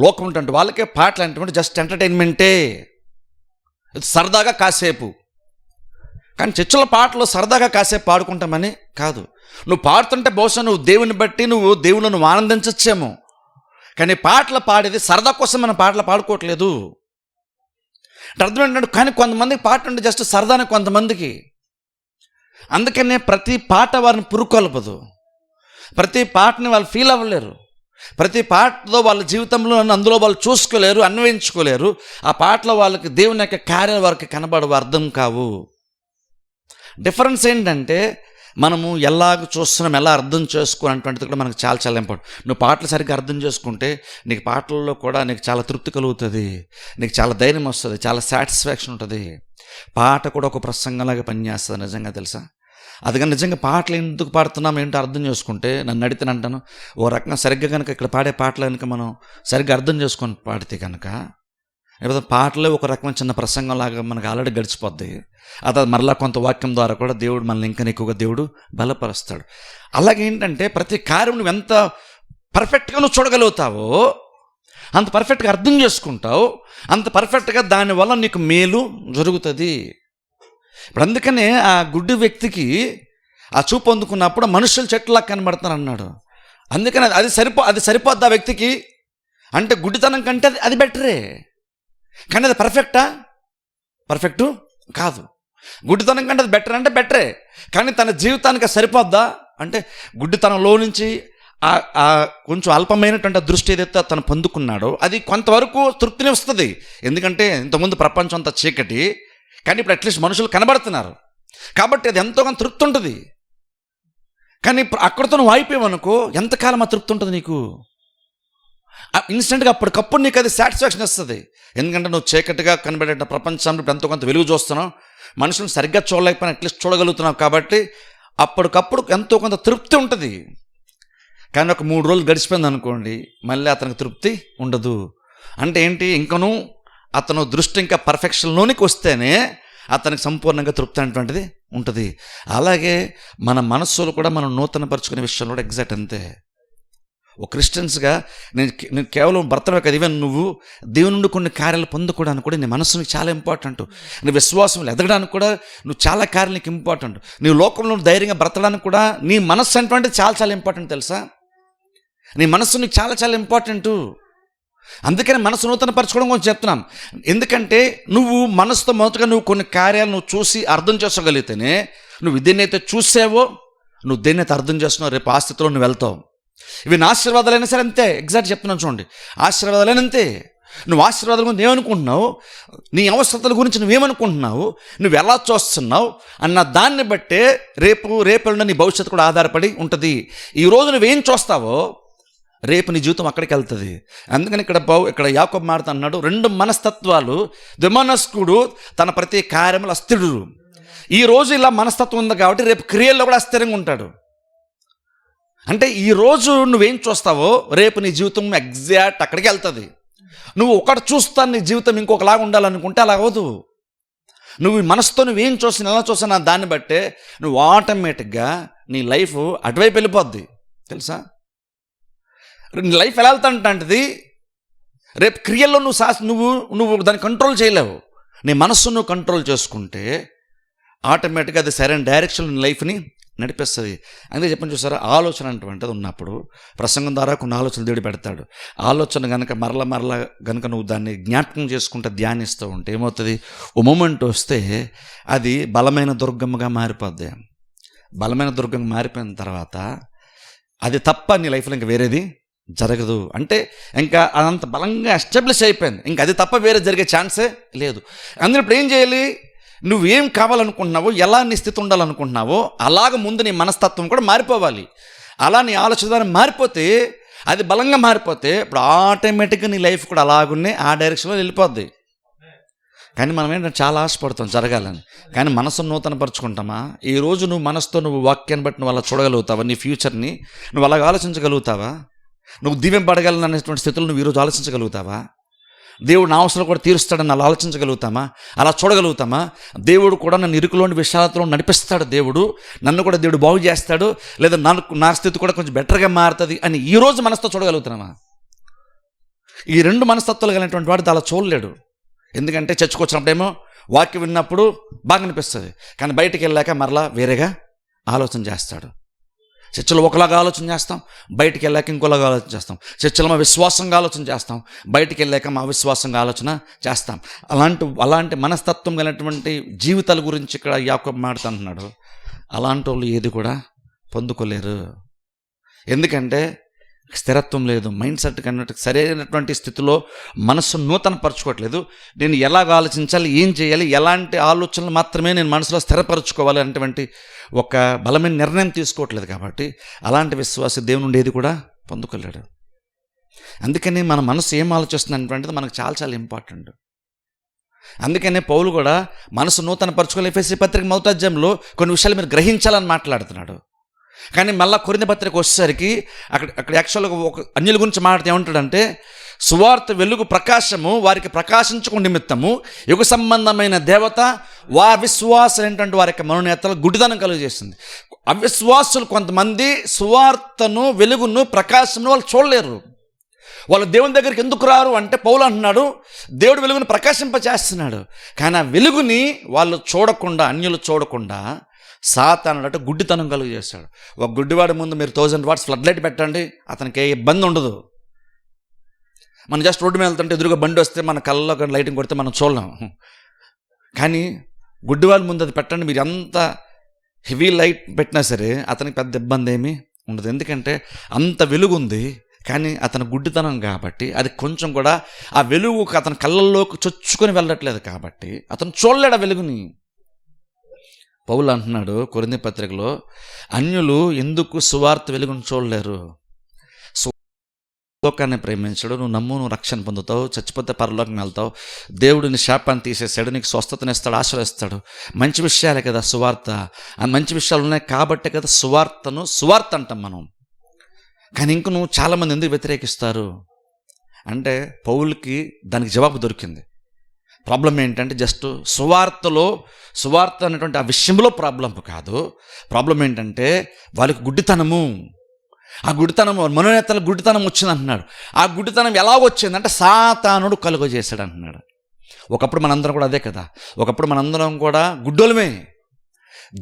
లోకం ఉంటుంది వాళ్ళకే పాటలు అంటే జస్ట్ ఎంటర్టైన్మెంటే, సరదాగా కాసేపు. కానీ చర్చల పాటలు సరదాగా కాసేపు పాడుకుంటామని కాదు. నువ్వు పాడుతుంటే బహుశా నువ్వు దేవుని బట్టి నువ్వు దేవుళ్ళను ఆనందించచ్చేమో, కానీ పాటలు పాడేది సరదా కోసం మనం పాటలు పాడుకోవట్లేదు. అర్థం ఏంటంటే, కానీ కొంతమందికి పాట అంటే జస్ట్ సరదానే కొంతమందికి. అందుకనే ప్రతి పాట వారిని పురుకొల్పదు. ప్రతి పాటని వాళ్ళు ఫీల్ అవ్వలేరు. ప్రతి పాటలో వాళ్ళ జీవితంలో అందులో వాళ్ళు చూసుకోలేరు, అన్వయించుకోలేరు. ఆ పాటలో వాళ్ళకి దేవుని యొక్క కార్యాలు వారికి కనబడవు, అర్థం కావు. డిఫరెన్స్ ఏంటంటే మనము ఎలాగ చూస్తున్నాం, ఎలా అర్థం చేసుకోవాలనేటువంటిది కూడా మనకు చాలా చాలా ఇంపార్టెంట్. నువ్వు పాటలు సరిగ్గా అర్థం చేసుకుంటే నీకు పాటల్లో కూడా నీకు చాలా తృప్తి కలుగుతుంది, నీకు చాలా ధైర్యం వస్తుంది, చాలా సాటిస్ఫాక్షన్ ఉంటుంది. పాట కూడా ఒక ప్రసంగంలాగా పనిచేస్తుంది నిజంగా, తెలుసా? అందుకని నిజంగా పాటలు ఎందుకు పాడుతున్నాం ఏంటో అర్థం చేసుకుంటే, నన్ను అడిగితే అంటాను, ఓ రకంగా సరిగ్గా కనుక ఇక్కడ పాడే పాటలు కనుక మనం సరిగ్గా అర్థం చేసుకొని పాడితే కనుక, లేకపోతే పాటలే ఒక రకమైన చిన్న ప్రసంగంలాగా మనకు ఆల్రెడీ గడిచిపోద్ది. అదే మరలా కొంత వాక్యం ద్వారా కూడా దేవుడు మనల్ని ఇంకా ఎక్కువగా దేవుడు బలపరుస్తాడు. అలాగే ఏంటంటే ప్రతి కార్యం నువ్వు ఎంత పర్ఫెక్ట్గా నువ్వు చూడగలుగుతావో, అంత పర్ఫెక్ట్గా అర్థం చేసుకుంటావు, అంత పర్ఫెక్ట్గా దానివల్ల నీకు మేలు జరుగుతుంది. ఇప్పుడు అందుకనే ఆ గుడ్డి వ్యక్తికి ఆ చూపు అందుకున్నప్పుడు మనుషులు చెట్లా కనబడుతున్నారు అన్నాడు. అందుకని అది సరిపోద్ది ఆ వ్యక్తికి అంటే, గుడ్డితనం కంటే అది బెటరే. కానీ అది పర్ఫెక్టు కాదు. గుడ్డితనం కంటే అది బెటర్ అంటే బెటరే, కానీ తన జీవితానికి సరిపోద్దా అంటే, గుడ్డితనంలో నుంచి కొంచెం అల్పమైనటువంటి దృష్టి ఏదైతే తను పొందుకున్నాడో అది కొంతవరకు తృప్తిని వస్తుంది. ఎందుకంటే ఇంతకుముందు ప్రపంచం అంతా చీకటి, కానీ ఇప్పుడు అట్లీస్ట్ మనుషులు కనబడుతున్నారు కాబట్టి అది ఎంతో కొంత తృప్తి ఉంటుంది. కానీ అక్కడితో నువ్వు అయిపోయావనుకో, ఎంతకాలం ఆ తృప్తి ఉంటుంది నీకు? ఇన్స్టెంట్గా అప్పటికప్పుడు నీకు అది సాటిస్ఫాక్షన్ వస్తుంది. ఎందుకంటే నువ్వు చీకటిగా కనబడే ప్రపంచంలో ఇప్పుడు ఎంతో కొంత వెలుగు చూస్తున్నావు, మనుషులను సరిగ్గా చూడలేకపోయినా అట్లీస్ట్ చూడగలుగుతున్నావు కాబట్టి అప్పటికప్పుడు ఎంతో కొంత తృప్తి ఉంటుంది. కానీ ఒక 3 రోజులు గడిచిపోయింది అనుకోండి, మళ్ళీ అతనికి తృప్తి ఉండదు. అంటే ఏంటి, ఇంకను అతను దృష్టి ఇంకా పర్ఫెక్షన్లోనికి వస్తేనే అతనికి సంపూర్ణంగా తృప్తి అనేటువంటిది ఉంటుంది. అలాగే మన మనస్సులు కూడా మనం నూతనపరుచుకునే విషయంలో కూడా ఎగ్జాక్ట్ అంతే. ఒక క్రిస్టియన్స్గా నేను కేవలం భర్తమే కదా, ఈవెన్ నువ్వు దేవుని నుండి కొన్ని కార్యాలు పొందుకోవడానికి కూడా నీ మనస్సునికి చాలా ఇంపార్టెంట్. నీ విశ్వాసంలో ఎదగడానికి కూడా నువ్వు చాలా కార్యాలు నీకు ఇంపార్టెంట్. నీ లోకంలో ధైర్యంగా బ్రతకడానికి కూడా నీ మనస్సు అనేటువంటిది చాలా చాలా ఇంపార్టెంట్, తెలుసా? నీ మనస్సు నీకు చాలా చాలా ఇంపార్టెంటు. అందుకని మనసు నూతనపరచుకోవడం కొంచెం చెప్తున్నాం. ఎందుకంటే నువ్వు మనసుతో మొదటగా నువ్వు కొన్ని కార్యాలు నువ్వు చూసి అర్థం చేసుకోగలిగితేనే, నువ్వు దేన్నైతే చూసావో నువ్వు దేన్నైతే అర్థం చేస్తున్నావు రేపు ఆ స్థితిలో నువ్వు వెళ్తావు. ఇవి నా ఆశీర్వాదాలైనా సరే అంతే, ఎగ్జాక్ట్ చెప్తున్నాను చూడండి. ఆశీర్వాదాలైనా అంతే. నువ్వు ఆశీర్వాదాల గురించి ఏమనుకుంటున్నావు, నీ అవసరతల గురించి నువ్వేమనుకుంటున్నావు, నువ్వు ఎలా చూస్తున్నావు అన్న దాన్ని బట్టే రేపు నీ భవిష్యత్తు కూడా ఆధారపడి ఉంటుంది. ఈరోజు నువ్వేం చూస్తావో రేపు నీ జీవితం అక్కడికి వెళ్తుంది. అందుకని ఇక్కడ యాకోబు మారుతా అన్నాడు, 2 మనస్తత్వాలు, ద్విమనస్కుడు తన ప్రతి కార్యములు అస్థిరుడు. ఈ రోజు ఇలా మనస్తత్వం ఉంది కాబట్టి రేపు క్రియల్లో కూడా అస్థిరంగా ఉంటాడు. అంటే ఈరోజు నువ్వేం చూస్తావో రేపు నీ జీవితం ఎగ్జాక్ట్ అక్కడికి వెళ్తుంది. నువ్వు ఒకటి చూస్తాను నీ జీవితం ఇంకొకలాగా ఉండాలనుకుంటే అలా అవ్వదు. నువ్వు మనసుతో నువ్వేం చూసినా ఎలా చూసినా దాన్ని బట్టే నువ్వు ఆటోమేటిక్గా నీ లైఫ్ అటువైపు వెళ్ళిపోద్ది, తెలుసా? నీ లైఫ్ ఎలా వెళ్తాంటది, రేపు క్రియల్లో నువ్వు దాన్ని కంట్రోల్ చేయలేవు. నీ మనస్సు నువ్వు కంట్రోల్ చేసుకుంటే ఆటోమేటిక్గా అది సరైన డైరెక్షన్లో నీ లైఫ్ని నడిపిస్తుంది. అందుకే చెప్పని చూసారా, ఆలోచన అటువంటిది ఉన్నప్పుడు ప్రసంగం ద్వారా కొన్ని ఆలోచనలు దేవుడు పెడతాడు. ఆలోచన కనుక మరల కనుక నువ్వు దాన్ని జ్ఞాపకం చేసుకుంటే ధ్యానిస్తూ ఉంటే ఏమవుతుంది, ఓ మూమెంట్ వస్తే అది బలమైన దుర్గమ్మగా మారిపోద్ది. బలమైన దుర్గంగా మారిపోయిన తర్వాత అది తప్ప నీ లైఫ్లో ఇంకా వేరేది జరగదు. అంటే ఇంకా అదంత బలంగా ఎస్టాబ్లిష్ అయిపోయింది, ఇంకా అది తప్ప వేరే జరిగే ఛాన్సే లేదు. అందులో ఇప్పుడు ఏం చేయాలి, నువ్వేం కావాలనుకుంటున్నావో, ఎలా నీ స్థితి ఉండాలనుకుంటున్నావో అలాగ ముందు నీ మనస్తత్వం కూడా మారిపోవాలి. అలా నీ ఆలోచన ద్వారా మారిపోతే, అది బలంగా మారిపోతే ఇప్పుడు ఆటోమేటిక్గా నీ లైఫ్ కూడా అలాగునే ఆ డైరెక్షన్లో వెళ్ళిపోద్ది. కానీ మనం ఏంటంటే చాలా ఆశపడతాం జరగాలని, కానీ మనసును నూతనపరుచుకుంటామా? ఈరోజు నువ్వు మనసుతో నువ్వు వాక్యాన్ని బట్టి నువ్వు అలా చూడగలుగుతావా? నీ ఫ్యూచర్ని నువ్వు అలాగ ఆలోచించగలుగుతావా? నువ్వు దీవెంపడగలను అనేటువంటి స్థితులు నువ్వు ఈరోజు ఆలోచించగలుగుతావా? దేవుడు నా అవసరం కూడా తీరుస్తాడని అలా ఆలోచించగలుగుతామా? అలా చూడగలుగుతామా? దేవుడు కూడా నన్ను ఇరుకులోని విషయాలతో నడిపిస్తాడు, నన్ను కూడా దేవుడు బాగు చేస్తాడు, లేదా నా స్థితి కూడా కొంచెం బెటర్గా మారుతుంది అని ఈరోజు మనసుతో చూడగలుగుతున్నామా? ఈ 2 మనస్తత్వాలు కలిగినటువంటి వాడు అలా చూడలేడు. ఎందుకంటే చర్చకు వచ్చినప్పుడేమో వాక్యం విన్నప్పుడు బాగా అనిపిస్తుంది, కానీ బయటికి వెళ్ళాక మరలా వేరేగా ఆలోచన చేస్తాడు. చర్చలో ఒకలాగా ఆలోచన చేస్తాం, బయటికి వెళ్ళాక ఇంకోలాగా ఆలోచన చేస్తాం. చర్చలో మా విశ్వాసంగా ఆలోచన చేస్తాం, బయటికి వెళ్ళాక మా విశ్వాసంగా ఆలోచన చేస్తాం. అలాంటి మనస్తత్వం కలిగినటువంటి జీవితాల గురించి ఇక్కడ యాకోబు మాట్లాడుతున్నాడు. అలాంటి వాళ్ళు ఏది కూడా పొందుకోలేరు. ఎందుకంటే స్థిరత్వం లేదు, మైండ్ సెట్ కన్నట్టు సరైనటువంటి స్థితిలో మనస్సు నూతన పరచుకోవట్లేదు. నేను ఎలాగ ఆలోచించాలి, ఏం చేయాలి, ఎలాంటి ఆలోచనలు మాత్రమే నేను మనసులో స్థిరపరచుకోవాలి అనేటువంటి ఒక బలమైన నిర్ణయం తీసుకోవట్లేదు. కాబట్టి అలాంటి విశ్వాస దేవుని నుండి ఏది కూడా పొందుకోలేడు. అందుకని మన మనసు ఏం ఆలోచిస్తుంది అనేటువంటిది మనకు చాలా చాలా ఇంపార్టెంట్. అందుకనే పౌలు కూడా మనసు నూతన పరచుకోవాలి. ఎఫెసీ పత్రిక 1వ అధ్యాయంలో కొన్ని విషయాలు మీరు గ్రహించాలని మాట్లాడుతున్నాడు. కానీ మళ్ళీ కొరింథీ పత్రిక వచ్చేసరికి అక్కడ యాక్చువల్గా ఒక అన్యుల గురించి మాట్లాడితే ఏమంటాడంటే, సువార్త వెలుగు ప్రకాశము వారికి ప్రకాశించుకు నిమిత్తము యుగ సంబంధమైన దేవత విశ్వాసం ఏంటంటే వారి యొక్క మనోనేతలు గుడ్డితనం కలుగజేసింది. అవిశ్వాసులు కొంతమంది సువార్తను, వెలుగును, ప్రకాశమును వాళ్ళు చూడలేరు. వాళ్ళు దేవుని దగ్గరికి ఎందుకు రారు అంటే పౌలు అంటున్నాడు, దేవుడు వెలుగుని ప్రకాశింపచేస్తున్నాడు. కానీ ఆ వెలుగుని వాళ్ళు చూడకుండా, అన్యులు చూడకుండా సాతానుడు గుడ్డితనం కలుగు చేస్తాడు. ఒక గుడ్డివాడి ముందు మీరు 1000 వాట్స్ ఫ్లడ్ లైట్ పెట్టండి, అతనికి ఏ ఇబ్బంది ఉండదు. మనం జస్ట్ రోడ్డు మీద వెళ్తుంటే ఎదురుగా బండి వస్తే మన కళ్ళలో లైటింగ్ కొడితే మనం చూడలేం. కానీ గుడ్డివాడి ముందు అది పెట్టండి, మీరు ఎంత హెవీ లైట్ పెట్టినా సరే అతనికి పెద్ద ఇబ్బంది ఏమీ ఉండదు. ఎందుకంటే అంత వెలుగు ఉంది. కానీ అతను గుడ్డితనం కాబట్టి అది కొంచెం కూడా ఆ వెలుగు అతని కళ్ళల్లోకి చొచ్చుకొని వెళ్ళట్లేదు కాబట్టి అతను చూడలేడు ఆ వెలుగుని. పౌలు అంటున్నాడు కొరింథీ పత్రికలో, అన్యులు ఎందుకు సువార్త వెలుగును చూడలేరు? లోకాన్ని ప్రేమించడు, నువ్వు నమ్ము, నువ్వు రక్షణ పొందుతావు, చచ్చిపోతే పరలోకం వెళ్తావు, దేవుడిని శాపాన్ని తీసేస్తాడు, నీకు స్వస్థతనిస్తాడు, ఆశ్రయిస్తాడు. మంచి విషయాలే కదా సువార్త. ఆ మంచి విషయాలు ఉన్నాయి కాబట్టే కదా సువార్త అంటాం మనం. కానీ ఇంక నువ్వు చాలామంది ఎందుకు వ్యతిరేకిస్తారు అంటే పౌలుకి దానికి జవాబు దొరికింది. ప్రాబ్లం ఏంటంటే జస్ట్ సువార్త అనేటువంటి ఆ విషయంలో ప్రాబ్లం కాదు. ప్రాబ్లం ఏంటంటే వాళ్ళకి గుడ్డితనము, ఆ గుడ్డితనం మనోనేతల గుడ్డితనం వచ్చింది అంటున్నాడు. ఆ గుడ్డితనం ఎలా వచ్చిందంటే సాతానుడు కలుగజేశాడు అంటున్నాడు. ఒకప్పుడు మనందరం కూడా అదే కదా, ఒకప్పుడు మనందరం కూడా గుడ్డోలమే.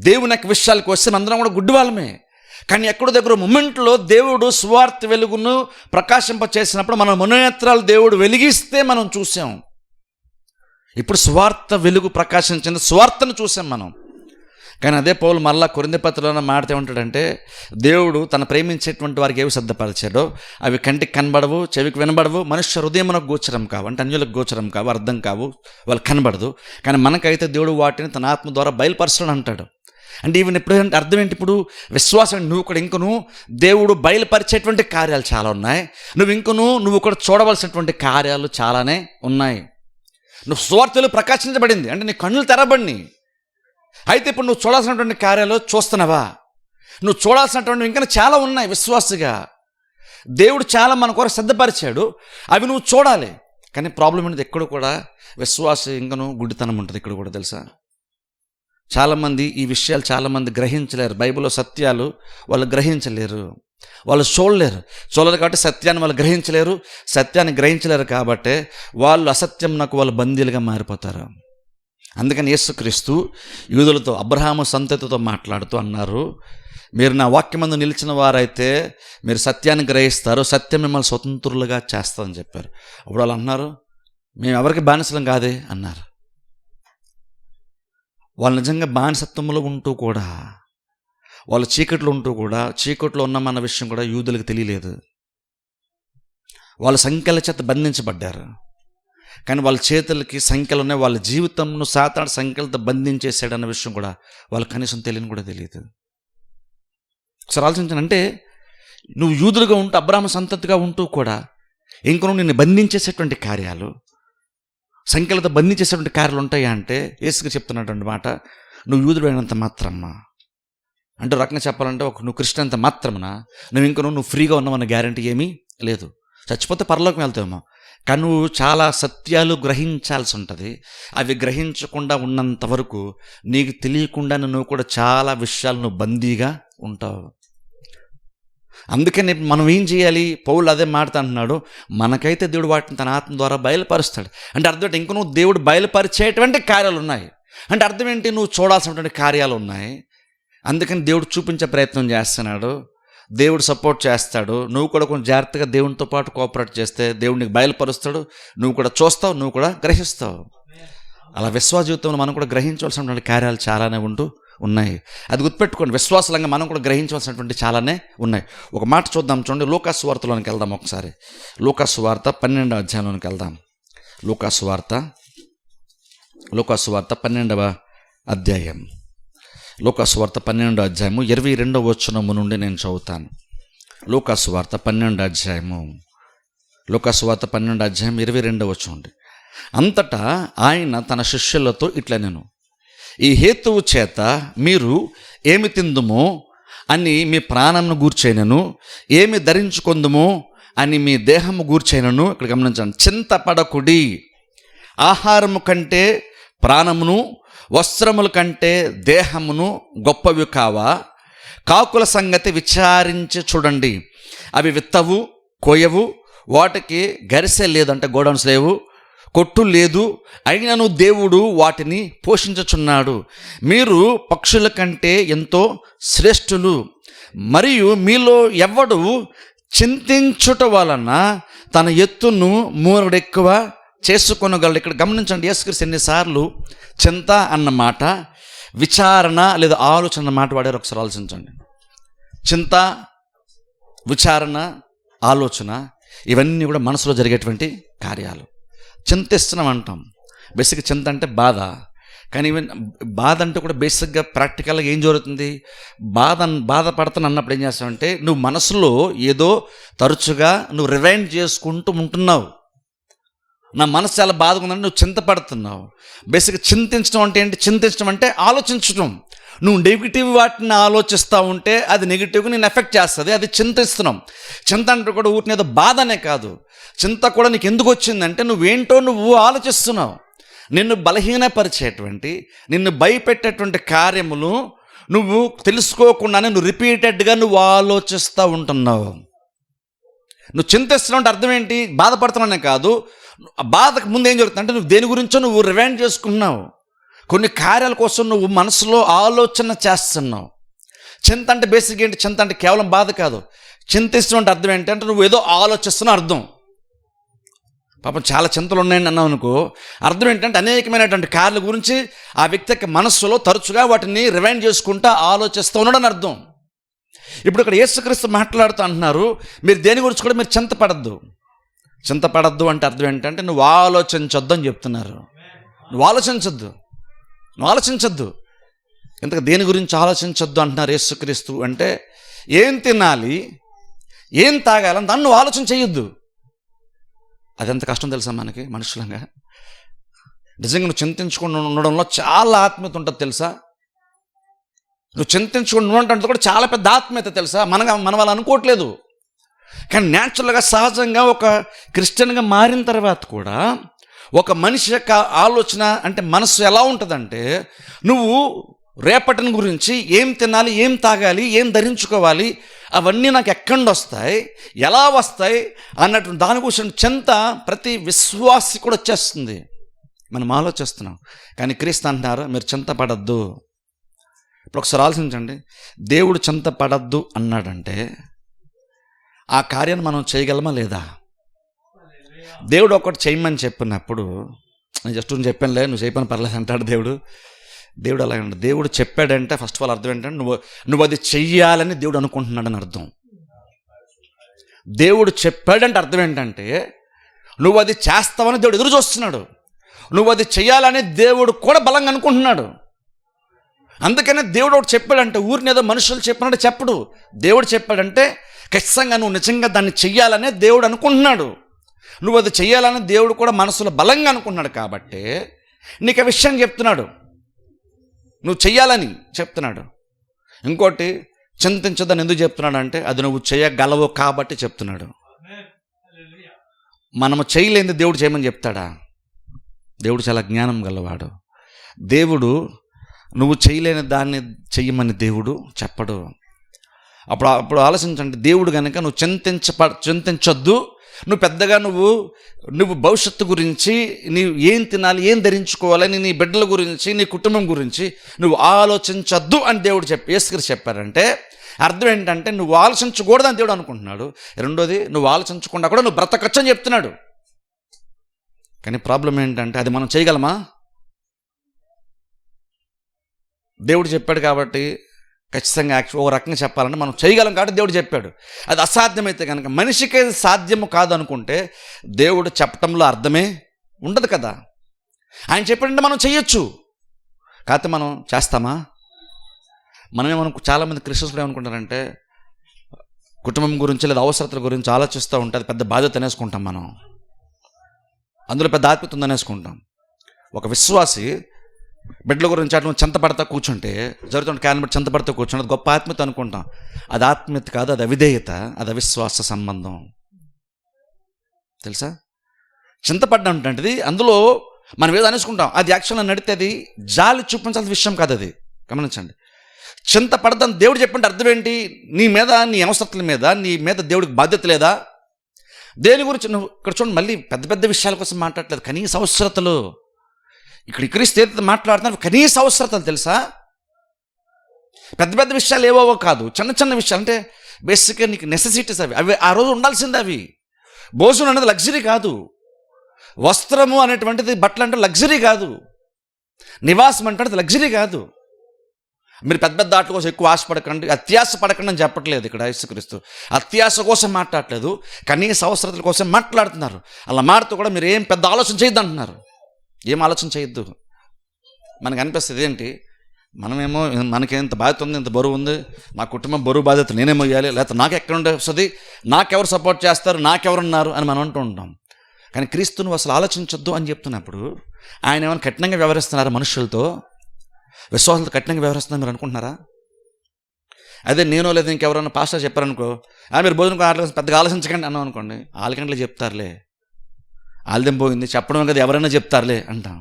దేవుని యొక్క విషయాలకు వస్తే మనందరం కూడా గుడ్డి వాళ్ళమే. కానీ ఎక్కడో దగ్గర మూమెంట్లో దేవుడు సువార్త వెలుగును ప్రకాశింప చేసినప్పుడు మన మనోనేత్రాలు దేవుడు వెలిగిస్తే మనం చూసాం. ఇప్పుడు సువార్త వెలుగు ప్రకాశించింది, సువార్తను చూసాం మనం. కానీ అదే పౌలు మళ్ళా కొరింథీ పత్రికలో మాడితే ఉంటాడంటే, దేవుడు తన ప్రేమించేటువంటి వారికి ఏవి సిద్ధపరిచాడో అవి కంటికి కనబడవు, చెవికి వినబడవు, మనుష్య హృదయమునకు గోచరం కావు, అంటే అన్యులకు గోచరం కావు, అర్థం కావు, వాళ్ళకి కనబడదు. కానీ మనకైతే దేవుడు వాటిని తన ఆత్మ ద్వారా బయలుపరచడం అంటాడు. అంటే ఈవెన్ ఇప్పుడు అర్థం ఏంటి? ఇప్పుడు విశ్వాసం నువ్వు కూడా ఇంకను దేవుడు బయలుపరిచేటువంటి కార్యాలు చాలా ఉన్నాయి, నువ్వు కూడా చూడవలసినటువంటి కార్యాలు చాలానే ఉన్నాయి. నువ్వు సువార్తలో ప్రకాశించబడింది అంటే నీ కన్నులు తెరబడిని. అయితే ఇప్పుడు నువ్వు చూడాల్సినటువంటి కార్యాలు చూస్తున్నావా? నువ్వు చూడాల్సినటువంటి ఇంకా చాలా ఉన్నాయి. విశ్వాసగా దేవుడు చాలా మన కొరకు సిద్ధపరిచాడు, అవి నువ్వు చూడాలి. కానీ ప్రాబ్లం ఏంటి? ఎక్కడ కూడా విశ్వాస ఇంకను గుడ్డితనం ఉంటుంది. ఇక్కడ కూడా తెలుసా, చాలామంది ఈ విషయాలు చాలామంది గ్రహించలేరు. బైబిల్లో సత్యాలు వాళ్ళు గ్రహించలేరు, వాళ్ళు చూడలేరు కాబట్టి సత్యాన్ని వాళ్ళు గ్రహించలేరు. సత్యాన్ని గ్రహించలేరు కాబట్టి వాళ్ళు అసత్యంనకు వాళ్ళు బందీలుగా మారిపోతారు. అందుకని యేసుక్రీస్తు యూదులతో, అబ్రహాము సంతతితో మాట్లాడుతూ అన్నారు, మీరు నా వాక్యమందు నిలిచిన వారైతే మీరు సత్యాన్ని గ్రహిస్తారు, సత్యం మిమ్మల్ని స్వతంత్రులుగా చేస్తారని చెప్పారు. అప్పుడు వాళ్ళు అన్నారు, మేము ఎవరికి బానిసలం కాదే అన్నారు. వాళ్ళు నిజంగా బానిసత్వంలో ఉంటూ కూడా, వాళ్ళు చీకట్లో ఉంటూ కూడా, చీకట్లో ఉన్నామన్న విషయం కూడా యూదులకు తెలియలేదు. వాళ్ళు సంఖ్యల చేత బంధించబడ్డారు. కానీ వాళ్ళ చేతులకి సంఖ్యలు ఉన్నాయి, వాళ్ళ జీవితంను సాతాను సంఖ్యలతో బంధించేసాడన్న విషయం కూడా వాళ్ళు కనీసం తెలియని కూడా తెలియదు. ఒకసారి ఆలోచించాను. అంటే నువ్వు యూదులుగా ఉంటూ, అబ్రాహాము సంతతిగా ఉంటూ కూడా ఇంక నువ్వు నిన్ను బంధించేసేటువంటి కార్యాలు, సంఖ్యలతో బంధించేసేటువంటి కార్యాలు ఉంటాయా అంటే యేసుగా చెప్తున్నటువంటి మాట, నువ్వు యూదుడు అయినంత మాత్రమ్మా, అంటే రకంగా చెప్పాలంటే నువ్వు క్రిస్టియన్ అంత మాత్రమన నువ్వు ఫ్రీగా ఉన్నావన్న గ్యారంటీ ఏమీ లేదు. చచ్చిపోతే పరలోకం వెళ్తావేమో, కానీ నువ్వు చాలా సత్యాలు గ్రహించాల్సి ఉంటుంది. అవి గ్రహించకుండా ఉన్నంత వరకు నీకు తెలియకుండా నువ్వు కూడా చాలా విషయాలు నువ్వు బందీగా ఉంటావు. అందుకని మనం ఏం చేయాలి? పౌలు అదే మాట అంటున్నాడు, మనకైతే దేవుడు వాటిని తన ఆత్మ ద్వారా బయలుపరుస్తాడు. అంటే అర్థం ఏంటి? ఇంక నువ్వు దేవుడు బయలుపరిచేటువంటి కార్యాలు ఉన్నాయి. అంటే అర్థం ఏంటి? నువ్వు చూడాల్సినటువంటి కార్యాలు ఉన్నాయి. అందుకని దేవుడు చూపించే ప్రయత్నం చేస్తున్నాడు, దేవుడు సపోర్ట్ చేస్తాడు. నువ్వు కూడా కొంచెం జాగ్రత్తగా దేవునితో పాటు కోఆపరేట్ చేస్తే దేవుడు నీకు బయలుపరుస్తాడు, నువ్వు కూడా చూస్తావు, నువ్వు కూడా గ్రహిస్తావు. అలా విశ్వాస జీవితంలో మనం కూడా గ్రహించవలసినటువంటి కార్యాలు చాలానే ఉన్నాయి. అది గుర్తుపెట్టుకోండి. విశ్వాసలంగా మనం కూడా గ్రహించవలసినటువంటి చాలానే ఉన్నాయి. ఒక మాట చూద్దాం, చూడండి. లూకాసు వార్తలోనికి వెళ్దాం ఒకసారి. లూకాసు వార్త 12వ అధ్యాయంలోనికి వెళ్దాం. లూకాసు వార్త 12వ అధ్యాయం. లూకాసు వార్త 12వ అధ్యాయము 22వ వచనము నుండి నేను చదువుతాను. లూకాసు వార్త 12వ అధ్యాయం 22వ వచనం. అంతటా ఆయన తన శిష్యులతో ఇట్లా, నేను ఈ హేతువు చేత మీరు ఏమి తిందుమో అని మీ ప్రాణమును గూర్చైనను, ఏమి ధరించుకొందుమో అని మీ దేహము గూర్చైనను, ఇక్కడ గమనించండి, చింతపడకుడి. ఆహారము కంటే ప్రాణమును, వస్త్రముల కంటే దేహమును గొప్పవి కావా? కాకుల సంగతి విచారించి చూడండి. అవి విత్తవు, కోయవు, వాటికి గరిసె లేదంటే గోడౌన్స్ లేవు, కొట్టు లేదు, అయినను దేవుడు వాటిని పోషించుచున్నాడు. మీరు పక్షుల కంటే ఎంతో శ్రేష్ఠులు. మరియు మీలో ఎవడు చింతించుట వలన తన ఎత్తును మూరడెక్కువ చేసుకొనగలడు. ఇక్కడ గమనించండి, యేసుక్రీస్తు ఎన్నిసార్లు చింత అన్న మాట, విచారణ లేదా ఆలోచన అన్న మాట వాడారు. ఒకసారి ఆలోచించండి. చింత, విచారణ, ఆలోచన, ఇవన్నీ కూడా మనసులో జరిగేటువంటి కార్యాలు. చింతిస్తున్నాం అంటాం. బేసిక్గా చింత అంటే బాధ. కానీ ఈవెన్ బాధ అంటే కూడా బేసిక్గా ప్రాక్టికల్గా ఏం జరుగుతుంది? బాధపడుతున్నా అన్నప్పుడు ఏం చేస్తావంటే, నువ్వు మనసులో ఏదో తరచుగా నువ్వు రివైండ్ చేసుకుంటూ ఉంటున్నావు. నా మనసు చాలా బాధగా ఉందంటే నువ్వు చింతపడుతున్నావు. బేసిక్గా చింతించడం అంటే ఏంటి? చింతించడం అంటే ఆలోచించడం. నువ్వు నెగిటివ్ వాటిని ఆలోచిస్తూ ఉంటే అది నెగిటివ్గా నేను ఎఫెక్ట్ చేస్తుంది. అది చింతిస్తున్నాం. చింత అంటే కూడా ఊరిని ఏదో బాధనే కాదు. చింత కూడా నీకు ఎందుకు వచ్చిందంటే నువ్వేంటో నువ్వు ఆలోచిస్తున్నావు. నిన్ను బలహీనపరిచేటువంటి, నిన్ను భయపెట్టేటువంటి కార్యములు నువ్వు తెలుసుకోకుండానే నువ్వు రిపీటెడ్గా నువ్వు ఆలోచిస్తూ ఉంటున్నావు. నువ్వు చింతిస్తున్నావు అంటే అర్థం ఏంటి? బాధపడుతున్నానే కాదు. బాధకు ముందు ఏం జరుగుతుందంటే నువ్వు దేని గురించో నువ్వు రివైండ్ చేసుకున్నావు. కొన్ని కార్యాల కోసం నువ్వు మనసులో ఆలోచన చేస్తున్నావు. చింత అంటే బేసిక్ ఏంటి? చింత అంటే కేవలం బాధ కాదు. చింతిస్తున్నావు అంటే అర్థం ఏంటి అంటే నువ్వు ఏదో ఆలోచిస్తున్నావు అర్థం. పాపం చాలా చింతలు ఉన్నాయండి అన్నావు అనుకో, అర్థం ఏంటంటే అనేకమైనటువంటి కార్యాల గురించి ఆ వ్యక్తి మనస్సులో తరచుగా వాటిని రివైండ్ చేసుకుంటా ఆలోచిస్తూ ఉన్నాడని అర్థం. ఇప్పుడు ఇక్కడ యేసుక్రీస్తు మాట్లాడుతూ అంటున్నారు, మీరు దేని గురించి కూడా మీరు చింతపడద్దు. చింతపడద్దు అంటే అర్థం ఏంటంటే నువ్వు ఆలోచించొద్దు అని చెప్తున్నారు. నువ్వు ఆలోచించొద్దు. ఇంతకు దేని గురించి ఆలోచించొద్దు అంటున్నారు యేసుక్రీస్తు అంటే, ఏం తినాలి, ఏం తాగాలని దాన్ని నువ్వు ఆలోచన చేయొద్దు. అదెంత కష్టం తెలుసా మనకి మనుషులంగా? నిజంగా నువ్వు చింతించుకుని ఉండడంలో చాలా ఆత్మీయత ఉంటుంది తెలుసా? నువ్వు చింతించుకుని ఉండటంతో కూడా చాలా పెద్ద ఆత్మీయత తెలుసా? మన వాళ్ళు అనుకోవట్లేదు. కానీ న్యాచురల్గా సహజంగా ఒక క్రిస్టియన్గా మారిన తర్వాత కూడా ఒక మనిషి యొక్క ఆలోచన అంటే మనసు ఎలా ఉంటుందంటే, నువ్వు రేపటిని గురించి ఏం తినాలి, ఏం తాగాలి, ఏం ధరించుకోవాలి, అవన్నీ నాకు ఎక్కడి నుండి వస్తాయి, ఎలా వస్తాయి అన్నట్టు దాని గురించి చింత ప్రతి విశ్వాసి కూడా వచ్చేస్తుంది. మనం ఆలోచిస్తున్నాం. కానీ క్రీస్తు అంటున్నారు, మీరు చింతపడద్దు. ఇప్పుడు ఒకసారి ఆలోచించండి, దేవుడు చింతపడద్దు అన్నాడంటే ఆ కార్యాన్ని మనం చేయగలమా లేదా? దేవుడు ఒకటి చేయమని చెప్పినప్పుడు, నేను జస్ట్ నువ్వు చెప్పానులే, నువ్వు చేయపని పర్లేదు అంటాడు దేవుడు. దేవుడు అలాగంటే, దేవుడు చెప్పాడంటే ఫస్ట్ ఆఫ్ ఆల్ అర్థం ఏంటంటే నువ్వు అది చెయ్యాలని దేవుడు అనుకుంటున్నాడని అర్థం. దేవుడు చెప్పాడంటే అర్థం ఏంటంటే నువ్వు అది చేస్తావని దేవుడు ఎదురు చూస్తున్నాడు. నువ్వు అది చెయ్యాలని దేవుడు కూడా బలంగా అనుకుంటున్నాడు. అందుకనే దేవుడు ఒకటి చెప్పాడంటే ఊరిని ఏదో మనుషులు చెప్పినట్టు చెప్పడు. దేవుడు చెప్పాడంటే ఖచ్చితంగా నువ్వు నిజంగా దాన్ని చెయ్యాలనే దేవుడు అనుకుంటున్నాడు. నువ్వు అది చెయ్యాలని దేవుడు కూడా మనసులో బలంగా అనుకుంటున్నాడు. కాబట్టి నీకు ఆ విషయం చెప్తున్నాడు, నువ్వు చెయ్యాలని చెప్తున్నాడు. ఇంకోటి, చింతించదని ఎందుకు చెప్తున్నాడు అంటే అది నువ్వు చేయగలవు కాబట్టి చెప్తున్నాడు. మనము చేయలేనిది దేవుడు చేయమని చెప్తాడా? దేవుడు చాలా జ్ఞానం గలవాడు. దేవుడు నువ్వు చేయలేని దాన్ని చెయ్యమని దేవుడు చెప్పడు. అప్పుడు ఆలోచించండి, దేవుడు కనుక నువ్వు చింతించొద్దు, నువ్వు పెద్దగా నువ్వు భవిష్యత్తు గురించి, నీవు ఏం తినాలి, ఏం ధరించుకోవాలని, నీ బిడ్డల గురించి, నీ కుటుంబం గురించి నువ్వు ఆలోచించొద్దు అని దేవుడు యేసుక్రీస్తు చెప్పారంటే అర్థం ఏంటంటే నువ్వు ఆలోచించకూడదని దేవుడు అనుకుంటున్నాడు. రెండోది, నువ్వు ఆలోచించకుండా కూడా నువ్వు బ్రతకచ్చు అని చెప్తున్నాడు. కానీ ప్రాబ్లం ఏంటంటే అది మనం చేయగలమా? దేవుడు చెప్పాడు కాబట్టి ఖచ్చితంగా ఓ రకంగా చెప్పాలంటే మనం చేయగలం కాబట్టి దేవుడు చెప్పాడు. అది అసాధ్యమైతే కనుక, మనిషికి సాధ్యము కాదు అనుకుంటే దేవుడు చెప్పటంలో అర్థమే ఉండదు కదా. ఆయన చెప్పాడంటే మనం చెయ్యొచ్చు, కాకపోతే మనం చేస్తామా? చాలామంది క్రిస్టియన్స్ కూడా ఏమనుకుంటారంటే కుటుంబం గురించి లేదా అవసరతల గురించి ఆలోచిస్తూ ఉంటే అది పెద్ద బాధ్యత అనేసుకుంటాం. మనం అందులో పెద్ద ఆత్మీయత ఉందనేసుకుంటాం. ఒక విశ్వాసి బిడ్డల గురించి అట్లా చింత పడతా కూర్చుంటే, జరుగుతున్న కారణం బట్టి చింత పడతా కూర్చుంటే అది గొప్ప ఆత్మీయత అనుకుంటాం. అది ఆత్మీయత కాదు, అది అవిధేయత, అది అవిశ్వాస సంబంధం. తెలుసా? చింతపడ్డం అంటే అందులో మనం ఏదో అనేసుకుంటాం, అది యాక్చువల్గా నడితే అది జాలి చూపించాల్సిన విషయం కాదు. అది గమనించండి. చింత పడదని దేవుడు చెప్పంటే అర్థం ఏంటి? నీ మీద, నీ అవసరతల మీద, నీ మీద దేవుడికి బాధ్యత లేదా? దేని గురించి నువ్వు ఇక్కడ చూడండి, మళ్ళీ పెద్ద పెద్ద విషయాల కోసం మాట్లాడలేదు, కనీస అవసరతలు. ఇక్కడ క్రీస్తు మాట్లాడుతున్నారు కనీస అవసరతలు. తెలుసా? పెద్ద పెద్ద విషయాలు ఏవో కాదు, చిన్న చిన్న విషయాలు. అంటే బేసిక్గా నీకు నెసెసిటీస్ అవి ఆ రోజు ఉండాల్సింది. అవి భోజనం అనేది లగ్జరీ కాదు, వస్త్రము అనేటువంటిది, బట్టలు అంటే లగ్జరీ కాదు, నివాసం అంటే లగ్జరీ కాదు. మీరు పెద్ద పెద్ద ఆటల కోసం ఎక్కువ ఆశపడకండి, అత్యాశ పడకండి అని చెప్పట్లేదు ఇక్కడ యేసుక్రీస్తు. అత్యాశ కోసం మాట్లాడలేదు, కనీస అవసరతల కోసం మాట్లాడుతున్నారు. అలా మాడుతూ కూడా మీరు ఏం పెద్ద ఆలోచన చేయొద్దు అంటున్నారు. ఏం ఆలోచన చేయొద్దు. మనకు అనిపిస్తుంది ఏంటి, మనమేమో మనకి ఎంత బాధ్యత ఉంది, ఎంత బరువు ఉంది, నా కుటుంబం బరువు బాధ్యత నేనే మొయ్యాలి, లేకపోతే నాకు ఎక్కడ ఉండే వస్తుంది, నాకెవరు సపోర్ట్ చేస్తారు, నాకెవరున్నారు అని మనం అంటూ ఉంటాం. కానీ క్రీస్తు నువ్వు అసలు ఆలోచించొద్దు అని చెప్తున్నప్పుడు ఆయన ఏమైనా కఠినంగా వ్యవహరిస్తున్నారు మనుషులతో, విశ్వాసాలతో కఠినంగా వ్యవహరిస్తున్నారు మీరు అనుకుంటున్నారా? అదే నేనో లేదా ఇంకెవరైనా పాస్టర్ చెప్పారనుకో, మీరు భోజనం పెద్దగా ఆలోచించకండి అన్నాం అనుకోండి, ఆలకంటలే చెప్తారులే, ఆలదం పోయింది చెప్పడం కదా ఎవరైనా చెప్తారులే అంటాం.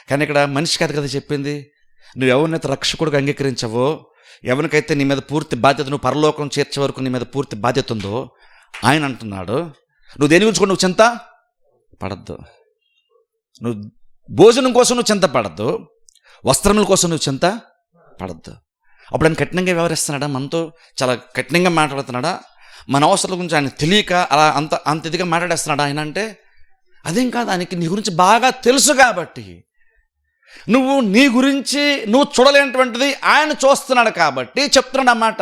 కానీ ఇక్కడ మనిషి కాదు కదా చెప్పింది. నువ్వు ఎవరినైతే రక్షకుడిగా అంగీకరించవో, ఎవరికైతే నీ మీద పూర్తి బాధ్యత, నువ్వు పరలోకం చేర్చే వరకు నీ మీద పూర్తి బాధ్యత ఉందో, ఆయన అంటున్నాడు నువ్వు దేని గురించి కూడా నువ్వు చింత పడద్దు. నువ్వు భోజనం కోసం నువ్వు చింత పడద్దు, వస్త్రముల కోసం నువ్వు చింత పడద్దు. అప్పుడు ఆయన కఠినంగా వ్యవహరిస్తున్నాడా? మనతో చాలా కఠినంగా మాట్లాడుతున్నాడా? మన అవసరాల గురించి ఆయన తెలియక అలా అంత ఇదిగా మాట్లాడేస్తున్నాడా ఆయన? అంటే అదేం కాదు, ఆయనకి నీ గురించి బాగా తెలుసు కాబట్టి, నువ్వు నీ గురించి నువ్వు చూడలేనటువంటిది ఆయన చూస్తున్నాడు కాబట్టి చెప్తున్నాడు ఆ మాట.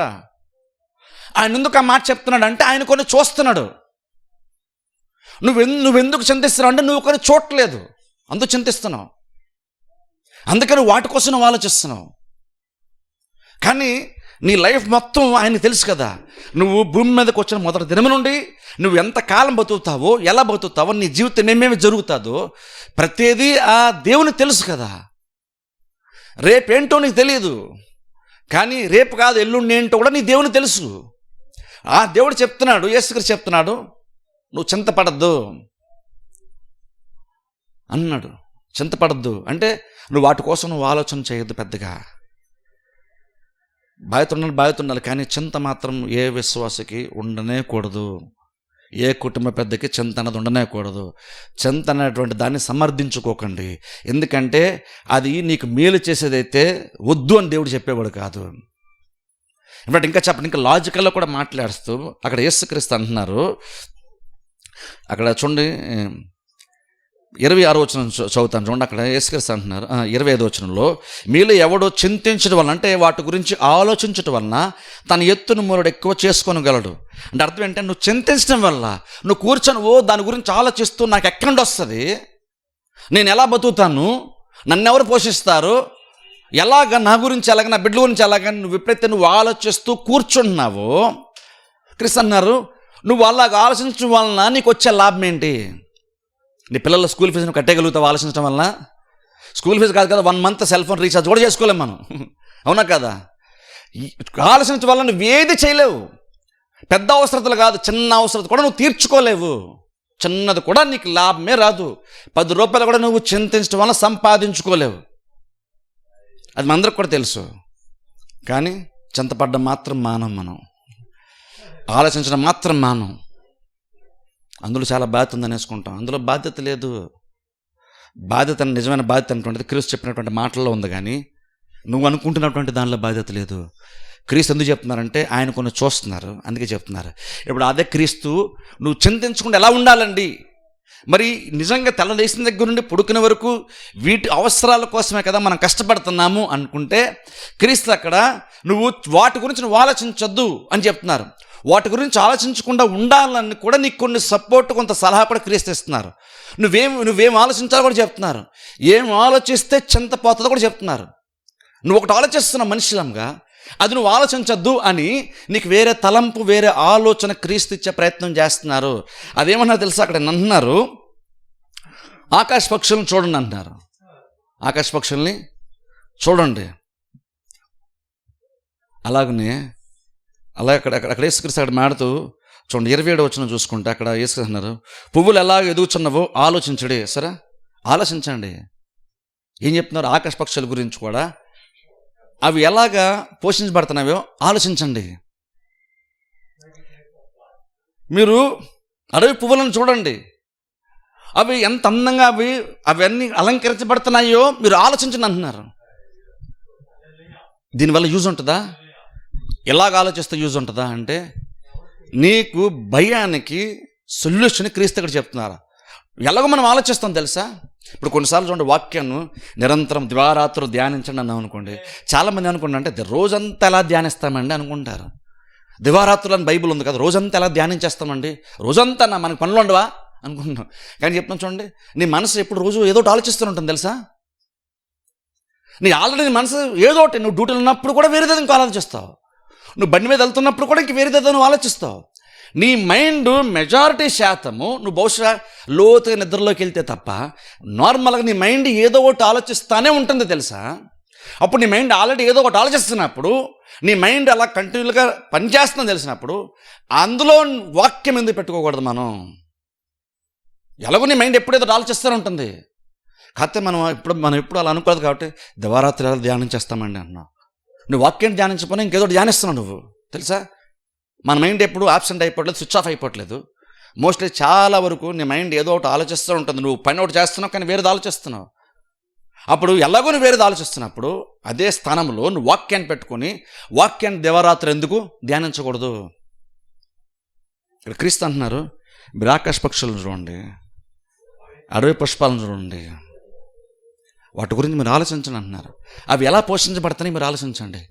ఆయన ఎందుకు ఆ మాట చెప్తున్నాడు అంటే ఆయన కొన్ని చూస్తున్నాడు. నువ్వెందుకు చింతిస్తున్నావు అంటే నువ్వు కొన్ని చూడలేదు, అందుకు చింతిస్తున్నావు, అందుకని వాటి కోసం నువ్వు ఆలోచిస్తున్నావు. కానీ నీ లైఫ్ మొత్తం ఆయనకి తెలుసు కదా. నువ్వు భూమి మీదకి వచ్చిన మొదటి దినం నుండి నువ్వు ఎంత కాలం బతుకుతావో, ఎలా బతుకుతావో, నీ జీవితం ఏమేమి జరుగుతుందో ప్రతిదీ ఆ దేవుని తెలుసు కదా. రేపేంటో నీకు తెలియదు, కానీ రేపు కాదు ఎల్లుండి ఏంటో కూడా నీ దేవుని తెలుసు. ఆ దేవుడు చెప్తున్నాడు, యేసుక్రీస్తు చెప్తున్నాడు నువ్వు చింతపడద్దు అన్నాడు. చింతపడద్దు అంటే నువ్వు వాటి కోసం నువ్వు ఆలోచన చేయొద్దు పెద్దగా. బాధ్యత ఉండాలి, కానీ చింత మాత్రం ఏ విశ్వాసకి ఉండనే కూడదు, ఏ కుటుంబ పెద్దకి చింత అన్నది ఉండనే కూడదు. చింత అనేటువంటి దాన్ని సమర్థించుకోకండి, ఎందుకంటే అది నీకు మేలు చేసేదైతే వద్దు అని దేవుడు చెప్పేవాడు కాదు. ఇన్ఫాక్ట్ ఇంకా చెప్పండి, ఇంకా లాజికల్లో కూడా మాట్లాడుతూ అక్కడ యేసుక్రీస్తు అంటున్నారు, అక్కడ చూడండి 26వ వచనం చదువుతాను చూడండి. అక్కడ యేసుక్రీస్తు అంటున్నారు 25వ వచనంలో, మీలో ఎవడో చింతించడం వలన, అంటే వాటి గురించి ఆలోచించడం వలన తన ఎత్తును మూరడు ఎక్కువ చేసుకోగలడు. అంటే అర్థం ఏంటంటే నువ్వు చింతించడం వల్ల, నువ్వు కూర్చొని దాని గురించి ఆలోచిస్తూ నాకు ఎక్కడి వస్తుంది, నేను ఎలా బతుకుతాను, నన్ను ఎవరు పోషిస్తారు, ఎలాగ నా గురించి ఎలాగ, నా బిడ్డల గురించి ఎలాగ, నువ్వు ఎప్పుడైతే నువ్వు ఆలోచిస్తూ కూర్చున్నావో, క్రీస్తు అన్నారు నువ్వు అలాగ ఆలోచించడం వలన నీకు వచ్చే లాభం ఏంటి? నీ పిల్లల స్కూల్ ఫీజును కట్టేయగలుగుతావు ఆలోచించడం వలన? స్కూల్ ఫీజు కాదు కదా, 1 month సెల్ ఫోన్ రీఛార్జ్ కూడా చేసుకోలేము మనం, అవునా కదా? ఆలోచించడం వల్ల నువ్వు ఏది చేయలేవు. పెద్ద అవసరతలు కాదు, చిన్న అవసరత కూడా నువ్వు తీర్చుకోలేవు, చిన్నది కూడా నీకు లాభమే రాదు. 10 రూపాయలు కూడా నువ్వు చింతించడం వల్ల సంపాదించుకోలేవు. అది మనందరికి కూడా తెలుసు. కానీ చింతపడ్డం మాత్రం మానం, మనం ఆలోచించడం మాత్రం మానం. అందులో చాలా బాధ్యత ఉందని వేసుకుంటాం, అందులో బాధ్యత లేదు. బాధ్యత, నిజమైన బాధ్యత అనేటువంటిది క్రీస్తు చెప్పినటువంటి మాటల్లో ఉంది, కానీ నువ్వు అనుకుంటున్నటువంటి దానిలో బాధ్యత లేదు. క్రీస్తు ఎందుకు చెప్తున్నారంటే ఆయన కొన్ని చూస్తున్నారు, అందుకే చెప్తున్నారు. ఇప్పుడు అదే క్రీస్తు నువ్వు చింతించకుండా ఎలా ఉండాలండి, మరి నిజంగా తెల్లలేసిన దగ్గర నుండి పుడుకునే వరకు వీటి అవసరాల కోసమే కదా మనం కష్టపడుతున్నాము అనుకుంటే, క్రీస్తు అక్కడ నువ్వు వాటి గురించి నువ్వు ఆలోచించొద్దు అని చెప్తున్నారు. వాటి గురించి ఆలోచించకుండా ఉండాలని కూడా నీకు కొన్ని సపోర్ట్, కొంత సలహా కూడా క్రీస్తు ఇస్తున్నారు. నువ్వేం ఆలోచించాలో కూడా చెప్తున్నారు. ఏం ఆలోచిస్తే చింతపోతుందో కూడా చెప్తున్నారు. నువ్వు ఒకటి ఆలోచిస్తున్న మనుషులంగా అది నువ్వు ఆలోచించద్దు అని నీకు వేరే తలంపు, వేరే ఆలోచన క్రీస్తు ఇచ్చే ప్రయత్నం చేస్తున్నారు. అదేమన్నా తెలుసా, అక్కడ అంటున్నారు ఆకాశ పక్షులను చూడండి అంటున్నారు. ఆకాశ పక్షుల్ని చూడండి. అలాగనే అక్కడ యేసుక్రీస్తు అక్కడ మాడుతూ చూడండి 27 వచనం చూసుకుంటే అక్కడ యేసుక్రీస్తు అన్నారు, పువ్వులు ఎలా ఎదుగుచున్నవో ఆలోచించడే. సరే, ఆలోచించండి. ఏం చెప్తున్నారు? ఆకాశ పక్షుల గురించి కూడా అవి ఎలాగా పోషించబడుతున్నాయో ఆలోచించండి. మీరు అడవి పువ్వులను చూడండి, అవి ఎంత అందంగా అవన్నీ అలంకరించబడుతున్నాయో మీరు ఆలోచించండి అంటున్నారు. దీనివల్ల యూజ్ ఉంటుందా? ఎలాగ ఆలోచిస్తే యూజ్ ఉంటుందా అంటే, నీకు భయానికి సొల్యూషన్ క్రీస్తు ఇక్కడ చెప్తున్నారు. ఎలాగో మనం ఆలోచిస్తాం తెలుసా? ఇప్పుడు కొన్నిసార్లు చూడండి, వాక్యాన్ని నిరంతరం దివారాత్రులు ధ్యానించండి అన్నాం అనుకోండి. చాలామంది అనుకుంటా అంటే రోజంతా ఎలా ధ్యానిస్తామండి అనుకుంటారు. దివారాత్రులు అని బైబిల్ ఉంది కదా, రోజంతా ఎలా ధ్యానించేస్తామండి, రోజంతా మనకు పనులు ఉండవా అనుకుంటున్నాం. కానీ చెప్తాను చూడండి, నీ మనసు ఎప్పుడు రోజు ఏదో ఒకటి ఆలోచిస్తూ ఉంటుంది తెలుసా? నీ మనసు ఏదో ఒకటి, నువ్వు డ్యూటీలు ఉన్నప్పుడు కూడా వేరేదో ఇంకో ఆలోచిస్తావు, నువ్వు బండి మీద వెళ్తున్నప్పుడు కూడా ఇంక వేరేదేదో నువ్వు ఆలోచిస్తావు. నీ మైండ్ మెజారిటీ శాతము నువ్వు బహుశా లోతుగా నిద్రలోకి వెళ్తే తప్ప నార్మల్గా నీ మైండ్ ఏదో ఒకటి ఆలోచిస్తానే ఉంటుంది తెలుసా? అప్పుడు నీ మైండ్ ఆల్రెడీ ఏదో ఒకటి ఆలోచిస్తున్నప్పుడు, నీ మైండ్ అలా కంటిన్యూగా పనిచేస్తుందని తెలిసినప్పుడు అందులో వాక్యం ఎందుకు పెట్టుకోకూడదు? ఎలాగో నీ మైండ్ ఎప్పుడు ఏదో ఆలోచిస్తూనే ఉంటుంది. కాకపోతే మనం ఎప్పుడు అలా అనుకోలేదు కాబట్టి దివారాత్రి ఎలా ధ్యానం చేస్తామండి అన్నావు. నువ్వు వాక్యం ధ్యానించకపోయినా ఇంకేదో ధ్యానిస్తున్నావు నువ్వు తెలుసా? మన మైండ్ ఎప్పుడు ఆబ్సెంట్ అయిపోవట్లేదు, స్విచ్ ఆఫ్ అయిపోవట్లేదు. మోస్ట్లీ చాలా వరకు నీ మైండ్ ఏదో ఒకటి ఆలోచిస్తూ ఉంటుంది. నువ్వు పని ఒకటి చేస్తున్నావు కానీ వేరేది ఆలోచిస్తున్నావు. అప్పుడు ఎలాగో నువ్వు వేరేది ఆలోచిస్తున్నప్పుడు అదే స్థానంలో నువ్వు వాక్యాన్ని పెట్టుకొని వాక్యాన్ని దివారాత్రి ఎందుకు ధ్యానించకూడదు? ఇక్కడ క్రీస్తు అంటున్నారు, మీరు ఆకాశ పక్షులను చూడండి, అడవి పుష్పాలను చూడండి, వాటి గురించి మీరు ఆలోచించండి అంటున్నారు. అవి ఎలా పోషించబడతాయి మీరు ఆలోచించండి.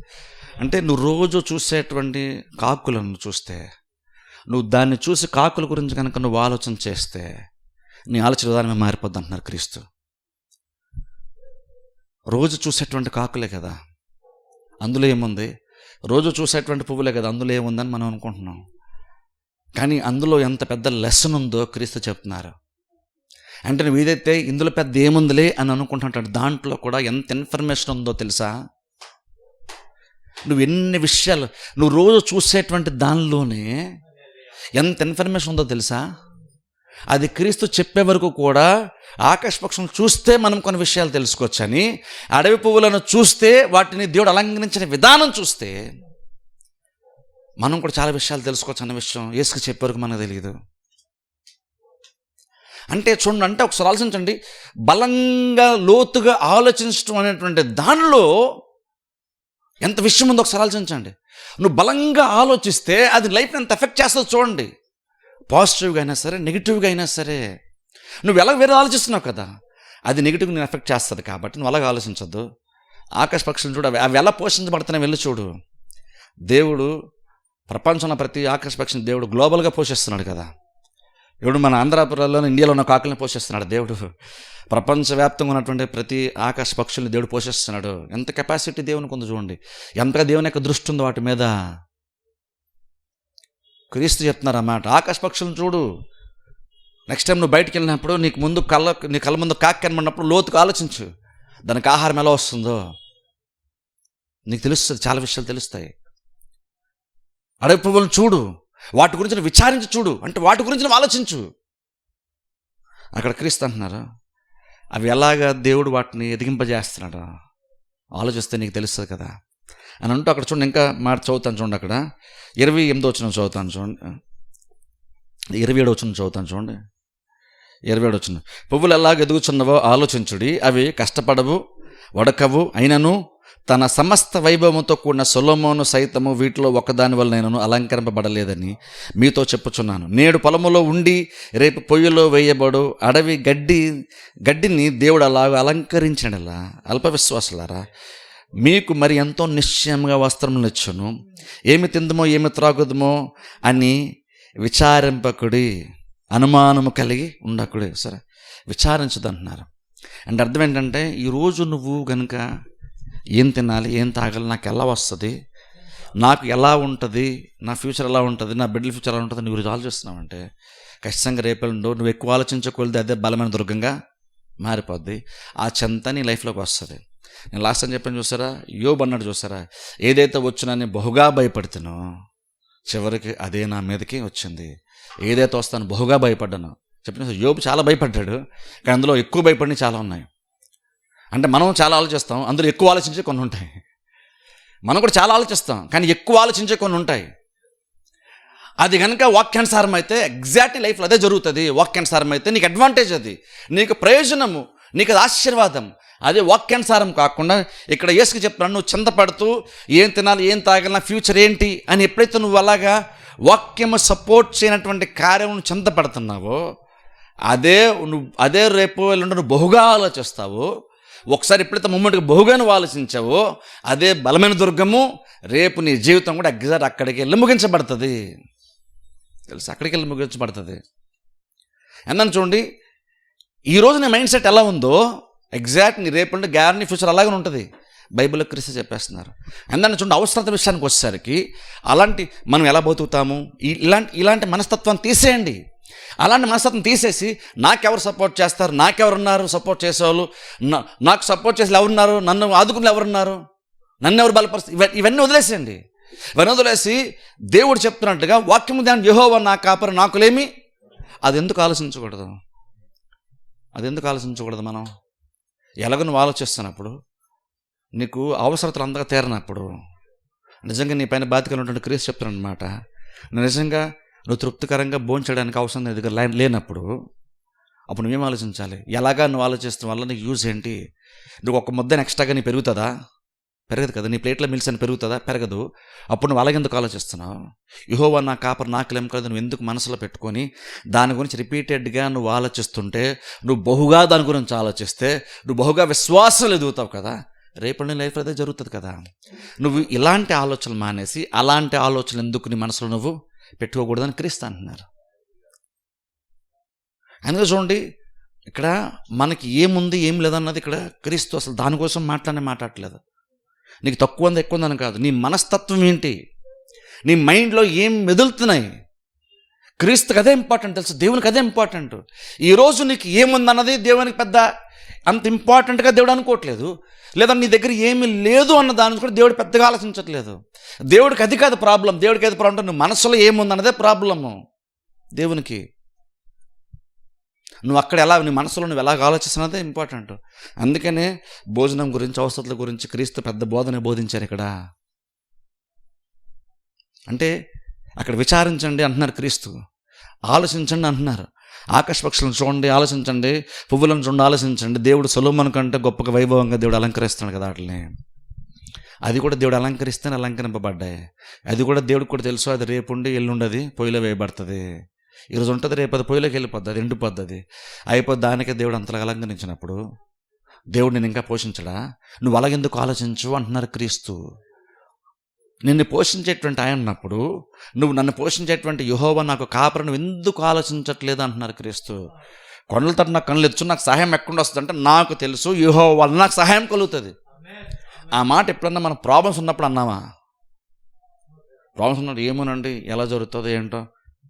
అంటే నువ్వు రోజు చూసేటువంటి కాకులను చూస్తే, నువ్వు దాన్ని చూసి కాకుల గురించి కనుక నువ్వు ఆలోచన చేస్తే నీ ఆలోచన విధానమే మారిపోద్ది అంటున్నారు క్రీస్తు. రోజు చూసేటువంటి కాకులే కదా, అందులో ఏముంది? రోజు చూసేటువంటి పువ్వులే కదా, అందులో ఏముందని మనం అనుకుంటున్నాం. కానీ అందులో ఎంత పెద్ద లెసన్ ఉందో క్రీస్తు చెప్తున్నారు. అంటే నువ్వు ఏదైతే ఇందులో పెద్ద ఏముందిలే అని అనుకుంటుంటాడు, దాంట్లో కూడా ఎంత ఇన్ఫర్మేషన్ ఉందో తెలుసా? నువ్వు ఎన్ని విషయాలు నువ్వు రోజు చూసేటువంటి దానిలోనే ఎంత ఇన్ఫర్మేషన్ ఉందో తెలుసా? అది క్రీస్తు చెప్పే వరకు కూడా ఆకాశ పక్షులను చూస్తే మనం కొన్ని విషయాలు తెలుసుకోవచ్చని, అడవి పువ్వులను చూస్తే వాటిని దేవుడు అలంకరించిన విధానం చూస్తే మనం కూడా చాలా విషయాలు తెలుసుకోవచ్చు అన్న విషయం యేసుకు చెప్పే వరకు మనకు తెలియదు. అంటే చూడండి, అంటే ఒకసారి ఆలోచించండి, బలంగా లోతుగా ఆలోచించడం అనేటువంటి దానిలో ఎంత విషయం ఉందో ఒకసారి ఆలోచించండి. నువ్వు బలంగా ఆలోచిస్తే అది లైఫ్ని ఎంత ఎఫెక్ట్ చేస్తుందో చూడండి. పాజిటివ్గా అయినా సరే, నెగిటివ్గా అయినా సరే. నువ్వు ఎలా వేరే ఆలోచిస్తున్నావు కదా, అది నెగిటివ్గా నేను ఎఫెక్ట్ చేస్తుంది. కాబట్టి నువ్వు అలాగే ఆలోచించద్దు. ఆకాశ పక్షులు చూడు, అవి ఎలా పోషించబడుతున్నాయి వెళ్ళి చూడు. దేవుడు ప్రపంచంలో ప్రతి ఆకాశ పక్షిని దేవుడు గ్లోబల్గా పోషిస్తున్నాడు కదా. ఇప్పుడు మన ఆంధ్రపురంలో, ఇండియాలో ఉన్న కాకుల్ని పోషిస్తున్నాడు దేవుడు. ప్రపంచవ్యాప్తంగా ఉన్నటువంటి ప్రతి ఆకాశ పక్షుల్ని దేవుడు పోషిస్తున్నాడు. ఎంత కెపాసిటీ దేవునికి ఉందో చూడండి, ఎంతగా దేవుని యొక్క దృష్టి ఉందో వాటి మీద. క్రీస్తు చెప్తున్నారు అన్నమాట, ఆకాశ పక్షులను చూడు. నెక్స్ట్ టైం నువ్వు బయటికి వెళ్ళినప్పుడు నీ కళ్ళ ముందు కాకి కనబడినప్పుడు లోతుకు ఆలోచించు, దానికి ఆహారం ఎలా వస్తుందో నీకు తెలుస్తుంది. చాలా విషయాలు తెలుస్తాయి. అడవి పువ్వులను చూడు, వాటి గురించి విచారించి చూడు, అంటే వాటి గురించి నువ్వు ఆలోచించు. అక్కడ క్రీస్తు అంటున్నారు, అవి ఎలాగా దేవుడు వాటిని ఎదిగింపజేస్తున్నాడు ఆలోచిస్తే నీకు తెలుస్తుంది కదా అని అంటూ అక్కడ చూడండి. ఇంకా మాట చదువుతాను చూడండి, అక్కడ 28వ వచనం చదువుతాను చూడండి, 27వ వచనం చదువుతాను చూడండి. 27వ వచనం, పువ్వులు ఎలాగ ఎదుగుచున్నవో ఆలోచించుడి, అవి కష్టపడవు, వడకవు, అయినను తన సమస్త వైభవముతో కూడిన సొలొమోను సైతము వీటిలో ఒకదాని వల్ల నేను అలంకరింపబడలేదని మీతో చెప్పుచున్నాను. నేడు పొలములో ఉండి రేపు పొయ్యిలో వేయబడు అడవి గడ్డిని దేవుడు అలాగ అలంకరించడలా అల్ప విశ్వాసులారా, మీకు మరి ఎంతో నిశ్చయంగా వస్త్రములు ఇచ్చును. ఏమి తిందుమో ఏమి త్రాగుదమో అని విచారింపకుడి, అనుమానము కలిగి ఉండకుడి. సరే, విచారించదంటున్నారు. అంటే అర్థం ఏంటంటే, ఈరోజు నువ్వు కనుక ఏం తినాలి, ఏం తాగాలి, నాకు ఎలా వస్తుంది, నాకు ఎలా ఉంటుంది, నా ఫ్యూచర్ ఎలా ఉంటుంది, నా బిడ్డల ఫ్యూచర్ ఎలా ఉంటుంది, నువ్వు ఆలోచిస్తున్నావంటే ఖచ్చితంగా రేపెల్లుండో నువ్వు ఎక్కువ ఆలోచించకూడదు, అదే బలమైన దుర్గంగా మారిపోద్ది. ఆ చెంత నీ లైఫ్లోకి వస్తుంది. నేను లాస్ట్ టైం చెప్పాను చూసారా, యోబు అన్నాడు చూసారా, ఏదైతే వచ్చినా బహుగా భయపడుతానో చివరికి అదే నా మీదకి వచ్చింది. ఏదైతే వస్తానో బహుగా భయపడ్డాను చెప్పిన యోబు చాలా భయపడ్డాడు, కానీ అందులో ఎక్కువ భయపడినవి చాలా ఉన్నాయి. అంటే మనం చాలా ఆలోచిస్తాం, అందులో ఎక్కువ ఆలోచించే కొన్ని ఉంటాయి. మనం కూడా చాలా ఆలోచిస్తాం, కానీ ఎక్కువ ఆలోచించే కొన్ని ఉంటాయి. అది కనుక వాక్యానుసారం అయితే ఎగ్జాక్ట్లీ లైఫ్లో అదే జరుగుతుంది. వాక్యానుసారం అయితే నీకు అడ్వాంటేజ్, అది నీకు ప్రయోజనము, నీకు అది ఆశీర్వాదం. అదే వాక్యానుసారం కాకుండా ఇక్కడ యేసుకి చెప్తున్నాను, నువ్వు చింతపడుతూ ఏం తినాలి, ఏం తాగాలి, ఫ్యూచర్ ఏంటి అని ఎప్పుడైతే నువ్వు అలాగా వాక్యము సపోర్ట్ చేయనటువంటి కార్యం చింతపడుతున్నావో అదే రేపు ఎల్లుండి నువ్వు బహుగా ఆలోచిస్తావు. ఒకసారి ఎప్పుడైతే మూమెంట్గా బహుగా నువ్వు ఆలోచించావో అదే బలమైన దుర్గము, రేపు నీ జీవితం కూడా ఎగ్జాక్ట్ అక్కడికి వెళ్ళి ముగించబడుతుంది. తెలుసు, అక్కడికి వెళ్ళి ముగించబడుతుంది. ఎందుకని చూడండి, ఈరోజు నీ మైండ్ సెట్ ఎలా ఉందో ఎగ్జాక్ట్ నీ రేపు ఉంటే గ్యారంటీ ఫ్యూచర్ అలాగే ఉంటుంది. బైబిల్లో క్రీస్తు చెప్పేస్తున్నారు. ఎందుకంటే చూడండి, అవసరత విషయానికి వచ్చేసరికి అలాంటి మనం ఎలా బతుకుతాము, ఇలాంటి మనస్తత్వాన్ని తీసేయండి. అలాంటి మనస్తత్వం తీసేసి నాకెవరు సపోర్ట్ చేస్తారు, నాకెవరున్నారు సపోర్ట్ చేసేవాళ్ళు, నాకు సపోర్ట్ చేసి ఎవరున్నారు, నన్ను ఆదుకుని ఎవరున్నారు, నన్ను ఎవరు బలపరుస్తారు, ఇవన్నీ వదిలేసేయండి. ఇవన్నీ వదిలేసి దేవుడు చెప్తున్నట్టుగా వాక్యము దాని యెహోవా నా కాపరి నాకులేమి. అది ఎందుకు ఆలోచించకూడదు మనం? ఎలాగో నువ్వు ఆలోచిస్తున్నప్పుడు, నీకు అవసరతలు అంతగా తీరనప్పుడు, నిజంగా నీ పైన బాధ్యతగా ఉన్నటువంటి క్రీస్తు చెప్తున్నాను అనమాట. నిజంగా నువ్వు తృప్తికరంగా భోంచేయడానికి అవసరం నీ దగ్గర లేనప్పుడు అప్పుడు నువ్వేం ఆలోచించాలి? ఎలాగా నువ్వు ఆలోచిస్తున్న వల్ల నీకు యూజ్ ఏంటి? నువ్వు ఒక ముద్దని ఎక్స్ట్రాగా నీ పెరుగుతుందా? పెరగదు కదా. నీ ప్లేట్లో మిల్స్ అని పెరుగుతుందా? పెరగదు. అప్పుడు నువ్వు అలాగెందుకు ఆలోచిస్తున్నావు? యెహోవా నా కాపరి నాకులేం కాదు నువ్వు ఎందుకు మనసులో పెట్టుకొని దాని గురించి రిపీటెడ్గా నువ్వు ఆలోచిస్తుంటే, నువ్వు బహుగా దాని గురించి ఆలోచిస్తే నువ్వు బహుగా విశ్వాసాలు ఎదుగుతావు కదా. రేపటి నీ లైఫ్ అదే జరుగుతుంది కదా. నువ్వు ఇలాంటి ఆలోచనలు మానేసి అలాంటి ఆలోచనలు ఎందుకు నీ మనసులో నువ్వు పెట్టుకోకూడదని క్రీస్తు అంటున్నారు. అందుకే చూడండి, ఇక్కడ మనకి ఏముంది ఏం లేదన్నది ఇక్కడ క్రీస్తు అసలు దానికోసం మాట్లాడట్లేదు. నీకు తక్కువ ఉంది ఎక్కువ ఉందని కాదు, నీ మనస్తత్వం ఏంటి, నీ మైండ్లో ఏం మెదులుతున్నాయి. క్రీస్తుకి అదే ఇంపార్టెంట్, తెలుసు, దేవునికి అదే ఇంపార్టెంట్. ఈరోజు నీకు ఏముందన్నది దేవునికి పెద్ద అంత ఇంపార్టెంట్గా దేవుడు అనుకోవట్లేదు. లేదా నీ దగ్గర ఏమీ లేదు అన్న దాని కూడా దేవుడు పెద్దగా ఆలోచించట్లేదు. దేవుడికి అది కాదు ప్రాబ్లం. దేవుడికి అది ప్రాబ్లం, నువ్వు మనసులో ఏముందన్నదే ప్రాబ్లము దేవునికి. నువ్వు అక్కడ నీ మనసులో నువ్వు ఎలాగ ఆలోచిస్తున్నదే ఇంపార్టెంట్. అందుకనే భోజనం గురించి, అవసరాల గురించి క్రీస్తు పెద్ద బోధన బోధించారు ఇక్కడ. అంటే అక్కడ విచారించండి అంటున్నారు క్రీస్తు, ఆలోచించండి అంటున్నారు. ఆకాశ పక్షులను చూడండి, ఆలోచించండి, పువ్వులను చూడండి, ఆలోచించండి. దేవుడు సొలొమోను కంటే గొప్పగా వైభవంగా దేవుడు అలంకరిస్తున్నాడు కదా వాటిని. అది కూడా దేవుడు అలంకరింపబడ్డాయి. అది కూడా దేవుడికి కూడా తెలుసు, అది రేపు ఉండి ఎల్లుండది పొయ్యిలో వేయబడుతుంది. ఈరోజు ఉంటుంది, రేపు అది పొయ్యిలోకి వెళ్ళిపోద్ది, అది ఎండిపోద్ది, అది అయిపోద్ది. దానికే దేవుడు అంతలా అలంకరించినప్పుడు దేవుడు నేను ఇంకా పోషించడా? నువ్వు అలాగెందుకు ఆలోచించు అంటున్నారు క్రీస్తు. నిన్ను పోషించేటువంటి ఆయన అన్నప్పుడు, నువ్వు నన్ను పోషించేటువంటి యెహోవా నాకు కాపరి నువ్వు ఎందుకు ఆలోచించట్లేదు అంటున్నారు క్రీస్తు. కొండల తట్టు నాకు కళ్ళు ఎత్తు, నాకు సహాయం ఎక్కడ వస్తుంది అంటే, నాకు తెలుసు యెహోవా వల్ల నాకు సహాయం కలుగుతుంది. ఆ మాట ఎప్పుడన్నా మనం ప్రాబ్లమ్స్ ఉన్నప్పుడు అన్నామా? ప్రాబ్లమ్స్ ఉన్నప్పుడు ఏమోనండి, ఎలా జరుగుతుందో ఏంటో,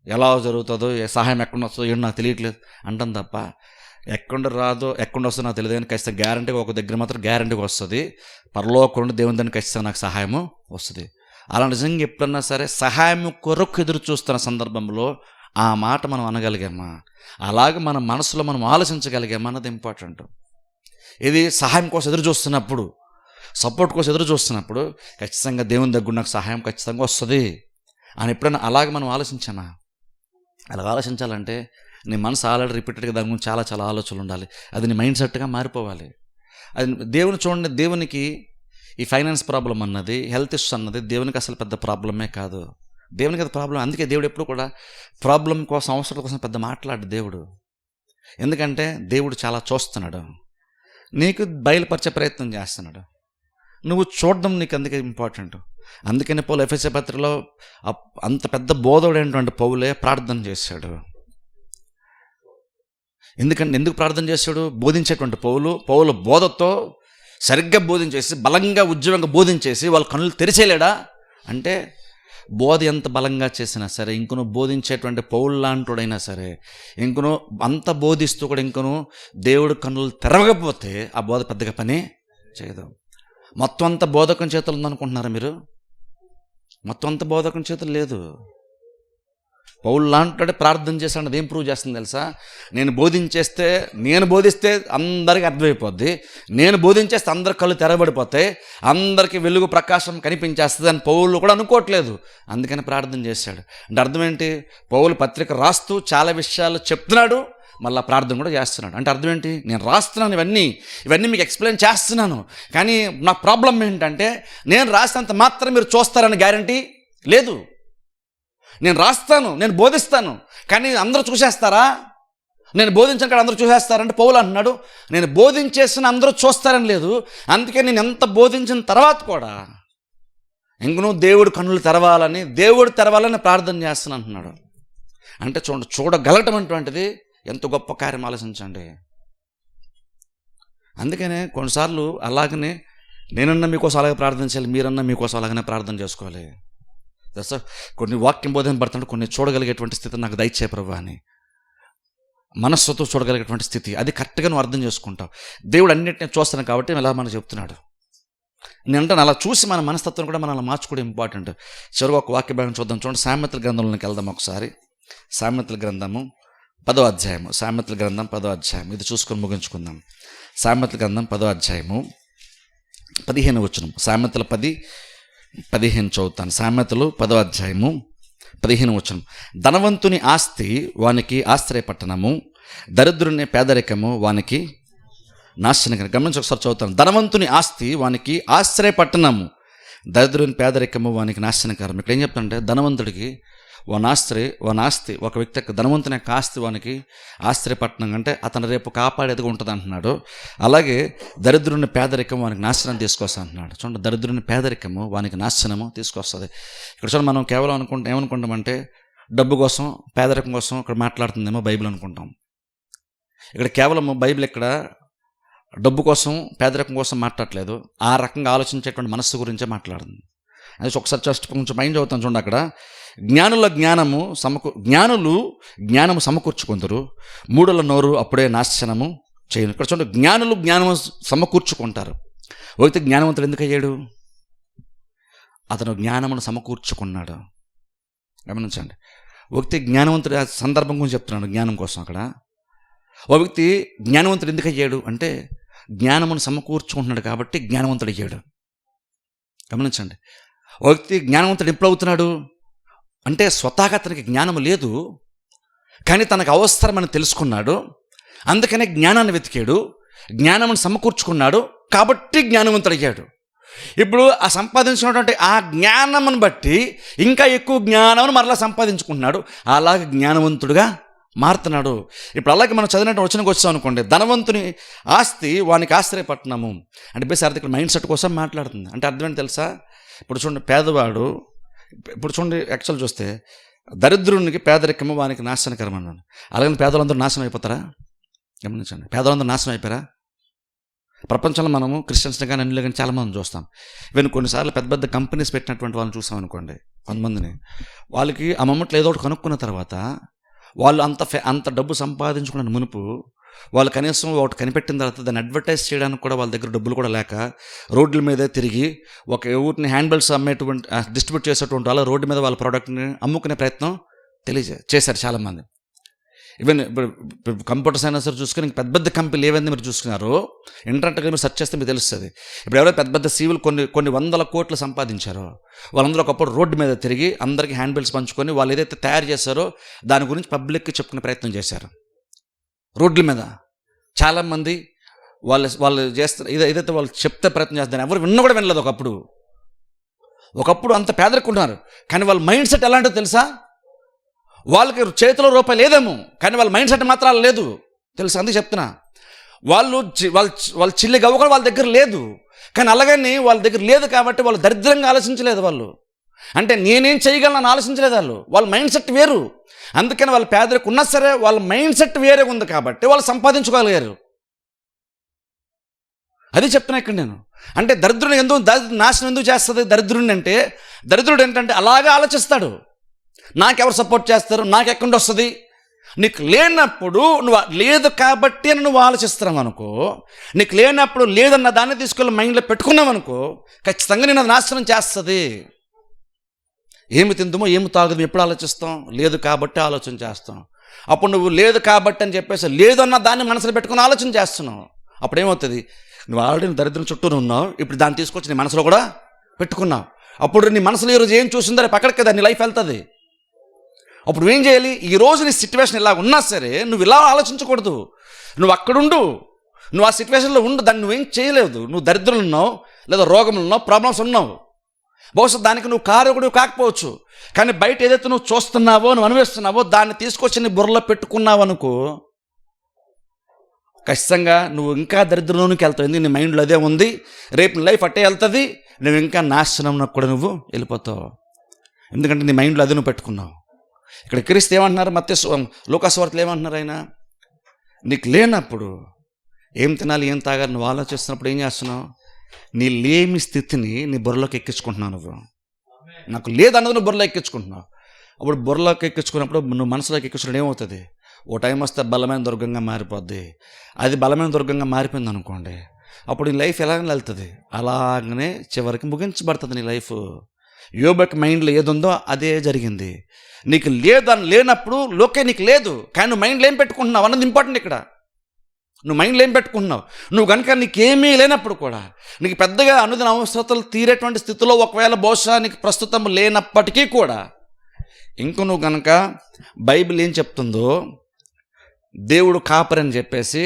ఎలా జరుగుతుందో, సహాయం ఎక్కడ వస్తుందో ఏంటో నాకు తెలియట్లేదు అంటాం తప్ప, ఎక్కడ రాదో ఎక్కడ వస్తుందో నాకు తెలియదు, కానీ ఖచ్చితంగా గ్యారంటీగా ఒక దగ్గర మాత్రం గ్యారంటీగా వస్తుంది. పరలోకంలో దేవుని దాన్ని ఖచ్చితంగా నాకు సహాయము వస్తుంది. అలా నిజంగా ఎప్పుడన్నా సరే సహాయం కొరకు ఎదురు చూస్తున్న సందర్భంలో ఆ మాట మనం అనగలిగామా, అలాగే మన మనసులో మనం ఆలోచించగలిగామా అన్నది ఇంపార్టెంట్. ఇది సహాయం కోసం ఎదురు చూస్తున్నప్పుడు, సపోర్ట్ కోసం ఎదురు చూస్తున్నప్పుడు ఖచ్చితంగా దేవుని దగ్గర నాకు సహాయం ఖచ్చితంగా వస్తుంది అని ఎప్పుడైనా అలాగే మనం ఆలోచించామా? అలా ఆలోచించాలంటే నీ మనసు ఆల్రెడీ రిపీటెడ్గా దాని గురించి చాలా ఆలోచనలు ఉండాలి. అది నీ మైండ్ సెట్గా మారిపోవాలి. అది దేవుని చూడండి, దేవునికి ఈ ఫైనాన్స్ ప్రాబ్లం అన్నది, హెల్త్ ఇష్యూస్ అన్నది దేవునికి అసలు పెద్ద ప్రాబ్లమే కాదు. దేవునికి అది ప్రాబ్లం. అందుకే దేవుడు ఎప్పుడు కూడా ప్రాబ్లం కోసం, అవసరం కోసం పెద్ద మాట్లాడు దేవుడు. ఎందుకంటే దేవుడు చాలా చూస్తున్నాడు, నీకు బయలుపరిచే ప్రయత్నం చేస్తున్నాడు. నువ్వు చూడడం నీకు అందుకే ఇంపార్టెంట్. అందుకని పౌలు ఎఫెసీ పత్రికలో అంత పెద్ద బోధకుడైనటువంటి పౌలే ప్రార్థన చేశాడు. ఎందుకు ప్రార్థన చేశాడు? బోధించేటువంటి పౌలు బోధతో సరిగ్గా బోధించేసి, బలంగా ఉద్యోగంగా బోధించేసి వాళ్ళ కన్నులు తెరిచేయలేడా అంటే, బోధ ఎంత బలంగా చేసినా సరే, ఇంకను బోధించేటువంటి పౌలు లాంటిడైనా సరే, ఇంకను అంత బోధిస్తూ కూడా ఇంకను దేవుడు కన్నులు తెరవకపోతే ఆ బోధ పెద్దగా పని చేయదు. మొత్తం అంతా బోధకం చేతులు ఉందనుకుంటున్నారా మీరు? మొత్తం అంతా బోధకం చేతులు లేదు. పౌలు లాంటి ప్రార్థన చేశాడు. అదేం ప్రూవ్ చేస్తుంది తెలుసా? నేను బోధిస్తే అందరికీ అర్థమైపోద్ది, నేను బోధించేస్తే అందరి కళ్ళు తెరబడిపోతాయి, అందరికీ వెలుగు ప్రకాశం కనిపించేస్తుంది అని పౌలు కూడా అనుకోవట్లేదు. అందుకని ప్రార్థన చేశాడు. అంటే అర్థం ఏంటి? పౌలు పత్రిక రాస్తూ చాలా విషయాలు చెప్తున్నాడు, మళ్ళీ ప్రార్థన కూడా చేస్తున్నాడు. అంటే అర్థం ఏంటి? నేను రాస్తున్నాను, ఇవన్నీ మీకు ఎక్స్ప్లెయిన్ చేస్తున్నాను, కానీ నా ప్రాబ్లం ఏంటంటే నేను రాసినంత మాత్రం మీరు చూస్తారని గ్యారంటీ లేదు. నేను రాస్తాను, నేను బోధిస్తాను, కానీ అందరూ చూసేస్తారా? నేను బోధించిన కాడ అందరూ చూసేస్తారంటే పౌలు అంటున్నాడు, నేను బోధించేసిన అందరూ చూస్తారని లేదు. అందుకే నేను ఎంత బోధించిన తర్వాత కూడా ఇంకనూ దేవుడు కన్నులు తెరవాలని ప్రార్థన చేస్తాను అంటున్నాడు. అంటే చూడగలగటం అటువంటిది ఎంత గొప్ప కార్యం, ఆలోచించండి. అందుకనే కొన్నిసార్లు అలాగనే నేనన్నా మీకోసం అలాగే ప్రార్థించాలి, మీరన్నా మీకోసం అలాగనే ప్రార్థన చేసుకోవాలి. దశ కొన్ని వాక్యం బోధన పడుతుంటే కొన్ని చూడగలిగేటువంటి స్థితి నాకు దయచే ప్రభు అని, మనస్సుతో చూడగలిగేటువంటి స్థితి, అది కరెక్ట్గా నువ్వు అర్థం చేసుకుంటావు. దేవుడు అన్నింటినీ చూస్తాను కాబట్టి ఇలా మనం చెప్తున్నాడు. నేను అలా చూసి మన మనస్తత్వం కూడా మనం అలా మార్చుకోవడం ఇంపార్టెంట్. చివరిగా ఒక వాక్య భాగం చూద్దాం. చూడండి, సామెతల గ్రంథంలోకి వెళ్దాం ఒకసారి. సామెతల గ్రంథము 10వ అధ్యాయము. సామెతల గ్రంథం 10వ అధ్యాయం, ఇది చూసుకొని ముగించుకుందాం. సామెతల గ్రంథం 10వ అధ్యాయము 15వ వచనం. సామెతల 10:15 చదువుతాను. సామెతలు 10వ అధ్యాయము 15వ వచనం. ధనవంతుని ఆస్తి వానికి ఆశ్రయపట్టణము, దరిద్రుని పేదరికము వానికి నాశనకరం. గమనించి ఒకసారి చదువుతాను. ధనవంతుని ఆస్తి వానికి ఆశ్రయపట్టణము, దరిద్రుని పేదరికము వానికి నాశనకరం. ఇక్కడ ఏం చెప్తానంటే, ధనవంతుడికి వనాస్తి, ఒక వ్యక్తి యొక్క ధనవంతుని యొక్క ఆస్తి వానికి ఆశ్రయపట్నం అంటే అతను రేపు కాపాడేదిగా ఉంటుంది అంటున్నాడు. అలాగే దరిద్రుని పేదరికం వానికి నాశనం తీసుకొస్తా అంటున్నాడు. చూడండి, దరిద్రుని పేదరికము వానికి నాశనము తీసుకొస్తుంది. ఇక్కడ చూడండి, మనం కేవలం ఏమనుకుంటామంటే డబ్బు కోసం, పేదరికం కోసం ఇక్కడ మాట్లాడుతుందేమో బైబిల్ అనుకుంటాం. ఇక్కడ కేవలం బైబిల్ ఇక్కడ డబ్బు కోసం, పేదరికం కోసం మాట్లాడలేదు, ఆ రకంగా ఆలోచించేటువంటి మనస్సు గురించే మాట్లాడుతుంది. అది ఒకసారి జస్ట్ కొంచెం మైండ్ చదువుతాను. చూడండి, అక్కడ జ్ఞానులు జ్ఞానము సమకూర్చుకుందరు, మూఢుల నోరు అప్పుడే నాశనము చేయను. ఇక్కడ చూడండి, జ్ఞానము సమకూర్చుకుంటారు. ఒకటి జ్ఞానవంతుడు ఎందుకు అయ్యాడు? అతను జ్ఞానమును సమకూర్చుకున్నాడు. గమనించండి, ఒకటి జ్ఞానవంతుడు సందర్భం గురించి చెప్తున్నాడు. జ్ఞానం కోసం అక్కడ ఒక వ్యక్తి జ్ఞానవంతుడు ఎందుకు అయ్యాడు అంటే జ్ఞానమును సమకూర్చుకుంటున్నాడు కాబట్టి జ్ఞానవంతుడు అయ్యాడు. గమనించండి, ఒక వ్యక్తి జ్ఞానవంతుడు ఎప్పుడు అవుతున్నాడు అంటే స్వతహాగా అతనికి జ్ఞానం లేదు, కానీ తనకు అవసరమని తెలుసుకున్నాడు, అందుకనే జ్ఞానాన్ని వెతికాడు, జ్ఞానమును సమకూర్చుకున్నాడు కాబట్టి జ్ఞానవంతుడు అయ్యాడు. ఇప్పుడు ఆ సంపాదించుకున్నటువంటి ఆ జ్ఞానమును బట్టి ఇంకా ఎక్కువ జ్ఞానమును మరలా సంపాదించుకుంటున్నాడు, అలాగే జ్ఞానవంతుడుగా మారుతున్నాడు. ఇప్పుడు అలాగే మనం చదివినట్టు వచనంకి వచ్చాం అనుకోండి, ధనవంతుని ఆస్తి వానికి ఆశ్రయపట్నము అంటే బేస్ ఇక్కడ మైండ్ సెట్ కోసం మాట్లాడుతుంది. అంటే అర్థం ఏంటి తెలుసా? ఇప్పుడు చూడండి, పేదవాడు, ఇప్పుడు చూడండి, యాక్చువల్ చూస్తే దరిద్రునికి పేదరికము వానికి నాశనకరం అన్నాడు. అలాగే పేదలందరూ నాశనం అయిపోతారా? గమనించండి, పేదలందరూ నాశనం అయిపోయారా? ప్రపంచంలో మనము క్రిస్టియన్స్ని కానీ అన్నిలో కానీ చాలామంది చూస్తాం. ఈవెన్ కొన్నిసార్లు పెద్ద పెద్ద కంపెనీస్ పెట్టినటువంటి వాళ్ళని చూసాం అనుకోండి, కొంతమందిని, వాళ్ళకి ఆ మొమెంట్లో ఏదో ఒకటి కనుక్కున్న తర్వాత వాళ్ళు అంత డబ్బు సంపాదించుకున్న మునుపు వాళ్ళు కనీసం ఒకటి కనిపెట్టిన తర్వాత దాన్ని అడ్వర్టైజ్ చేయడానికి కూడా వాళ్ళ దగ్గర డబ్బులు కూడా లేక రోడ్ల మీదే తిరిగి ఒక ఊరిని హ్యాండ్బెల్ట్స్ అమ్మేటువంటి డిస్ట్రిబ్యూట్ చేసేటువంటి వాళ్ళ రోడ్డు మీద వాళ్ళ ప్రోడక్ట్ని అమ్ముకునే ప్రయత్నం చేశారు చాలామంది. ఈవెన్ ఇప్పుడు కంప్యూటర్ సైన్స్ చూసుకుని పెద్ద పెద్ద కంపెనీలు ఏవైనా మీరు చూసుకున్నారో ఇంటర్నెట్గా మీరు సెర్చ్ చేస్తే మీకు తెలుస్తుంది. ఇప్పుడు ఎవరైతే పెద్ద పెద్ద సీవులు కొన్ని వందల కోట్లు సంపాదించారో వాళ్ళందరూ ఒకప్పుడు రోడ్డు మీద తిరిగి అందరికీ హ్యాండ్బిల్స్ పంచుకొని వాళ్ళు ఏదైతే తయారు చేశారో దాని గురించి పబ్లిక్కి చెప్పుకునే ప్రయత్నం చేశారు. రోడ్ల మీద చాలామంది వాళ్ళు చేస్తారు ఏదైతే వాళ్ళు చెప్తే ప్రయత్నం చేస్తారు ఎవరు విన్నా కూడా వినలేదు. ఒకప్పుడు అంత పేదరికం ఉన్నారు, కానీ వాళ్ళ మైండ్ సెట్ ఎలాంటిదో తెలుసా? వాళ్ళకి చేతిలో రూపాయి లేదేమో, కానీ వాళ్ళ మైండ్ సెట్ మాత్రం అలా లేదు తెలుసా. అందుకే చెప్తున్నా, వాళ్ళు చిల్లి గవ్వ కూడా వాళ్ళ దగ్గర లేదు, కానీ అలాగని వాళ్ళ దగ్గర లేదు కాబట్టి వాళ్ళు దరిద్రంగా ఆలోచించలేదు. వాళ్ళు అంటే నేనేం చేయగలను ఆలోచించలేదు. వాళ్ళ మైండ్ సెట్ వేరు. అందుకని వాళ్ళ పేదరికం ఉన్నా సరే వాళ్ళ మైండ్ సెట్ వేరే ఉంది కాబట్టి వాళ్ళు సంపాదించుకోగలిగారు. అది చెప్తున్నా ఇక్కడ నేను. అంటే దరిద్రుని నాశనం ఎందుకు చేస్తుంది దరిద్రుడిని అంటే? దరిద్రుడు ఏంటంటే అలాగే ఆలోచిస్తాడు, నాకెవరు సపోర్ట్ చేస్తారు, నాకెక్కడ వస్తుంది. నీకు లేనప్పుడు నువ్వు లేదు కాబట్టి అని నువ్వు ఆలోచిస్తున్నావు అనుకో, నీకు లేనప్పుడు లేదన్న దాన్ని తీసుకెళ్ళి మైండ్లో పెట్టుకున్నావు అనుకో, ఖచ్చితంగా నేను అది నాశనం చేస్తుంది. ఏమి తిందుమో ఏమి తాగుదామో ఎప్పుడు ఆలోచిస్తాం? లేదు కాబట్టి ఆలోచన చేస్తాం. అప్పుడు నువ్వు లేదు కాబట్టి అని చెప్పేసి లేదన్న దాన్ని మనసులో పెట్టుకుని ఆలోచన చేస్తున్నావు. అప్పుడు ఏమవుతుంది? నువ్వు ఆల్రెడీ దరిద్రం చుట్టూ ఉన్నావు, ఇప్పుడు దాన్ని తీసుకొచ్చి నీ మనసులో కూడా పెట్టుకున్నావు. అప్పుడు నీ మనసులో ఈరోజు ఏం చూసిందో రేపు అక్కడికి కదా నీ లైఫ్ వెళ్తుంది. అప్పుడు నువ్వేం చేయాలి? ఈరోజు నీ సిచ్యువేషన్ ఇలా ఉన్నా సరే నువ్వు ఇలా ఆలోచించకూడదు. నువ్వు అక్కడుండు, నువ్వు ఆ సిచ్యువేషన్లో ఉండు. దాన్ని నువ్వేం చేయలేదు. నువ్వు దరిద్రులు ఉన్నావు, లేదా రోగములు ఉన్నావు, ప్రాబ్లమ్స్ ఉన్నావు. బహుశా దానికి నువ్వు కారకుడు కాకపోవచ్చు, కానీ బయట ఏదైతే నువ్వు చూస్తున్నావో, నువ్వు అనుభవిస్తున్నావో దాన్ని తీసుకొచ్చి నీ బుర్రలో పెట్టుకున్నావు అనుకో, ఖచ్చితంగా నువ్వు ఇంకా దరిద్రంలోనికి వెళ్తావు. ఎందుకు? నీ మైండ్లో అదే ఉంది. రేపు నీ లైఫ్ అట్టే వెళ్తుంది, నువ్వు ఇంకా నాశనంలో కూడా నువ్వు వెళ్ళిపోతావు. ఎందుకంటే నీ మైండ్లో అదే నువ్వు పెట్టుకున్నావు. ఇక్కడ క్రీస్తు ఏమంటున్నారు? మత్తయి లూకాసు వార్తలో ఏమంటున్నారు? ఆయన నీకు లేనప్పుడు ఏం తినాలి ఏం తాగాలి నువ్వు ఆలోచిస్తున్నప్పుడు ఏం చేస్తున్నావు? నీ లేమి స్థితిని నీ బుర్రలోకి ఎక్కించుకుంటున్నావు. నువ్వు నాకు లేదన్నది నువ్వు బుర్రలో ఎక్కించుకుంటున్నావు. అప్పుడు బుర్రలోకి ఎక్కించుకున్నప్పుడు నువ్వు మనసులోకి ఎక్కించుకుంటే ఏమవుతుంది? ఓ టైం వస్తే బలమైన దుర్గంగా మారిపోద్ది. అది బలమైన దుర్గంగా మారిపోయింది అనుకోండి, అప్పుడు నీ లైఫ్ ఎలాగ వెళ్తుంది? అలాగనే చివరికి ముగించబడుతుంది నీ లైఫ్. యోబుకి మైండ్లో ఏది ఉందో అదే జరిగింది. నీకు లేనప్పుడు లోకే నీకు లేదు, కానీ నువ్వు మైండ్లో ఏం పెట్టుకుంటున్నావు అన్నది ఇంపార్టెంట్ ఇక్కడ. నువ్వు మైండ్లో ఏం పెట్టుకుంటున్నావు? నువ్వు కనుక నీకేమీ లేనప్పుడు కూడా, నీకు పెద్దగా అనుదిన అవసరతలు తీరేటువంటి స్థితిలో ఒకవేళ బహుశా నీకు ప్రస్తుతం లేనప్పటికీ కూడా, ఇంక నువ్వు కనుక బైబిల్ ఏం చెప్తుందో, దేవుడు కాపరని చెప్పేసి,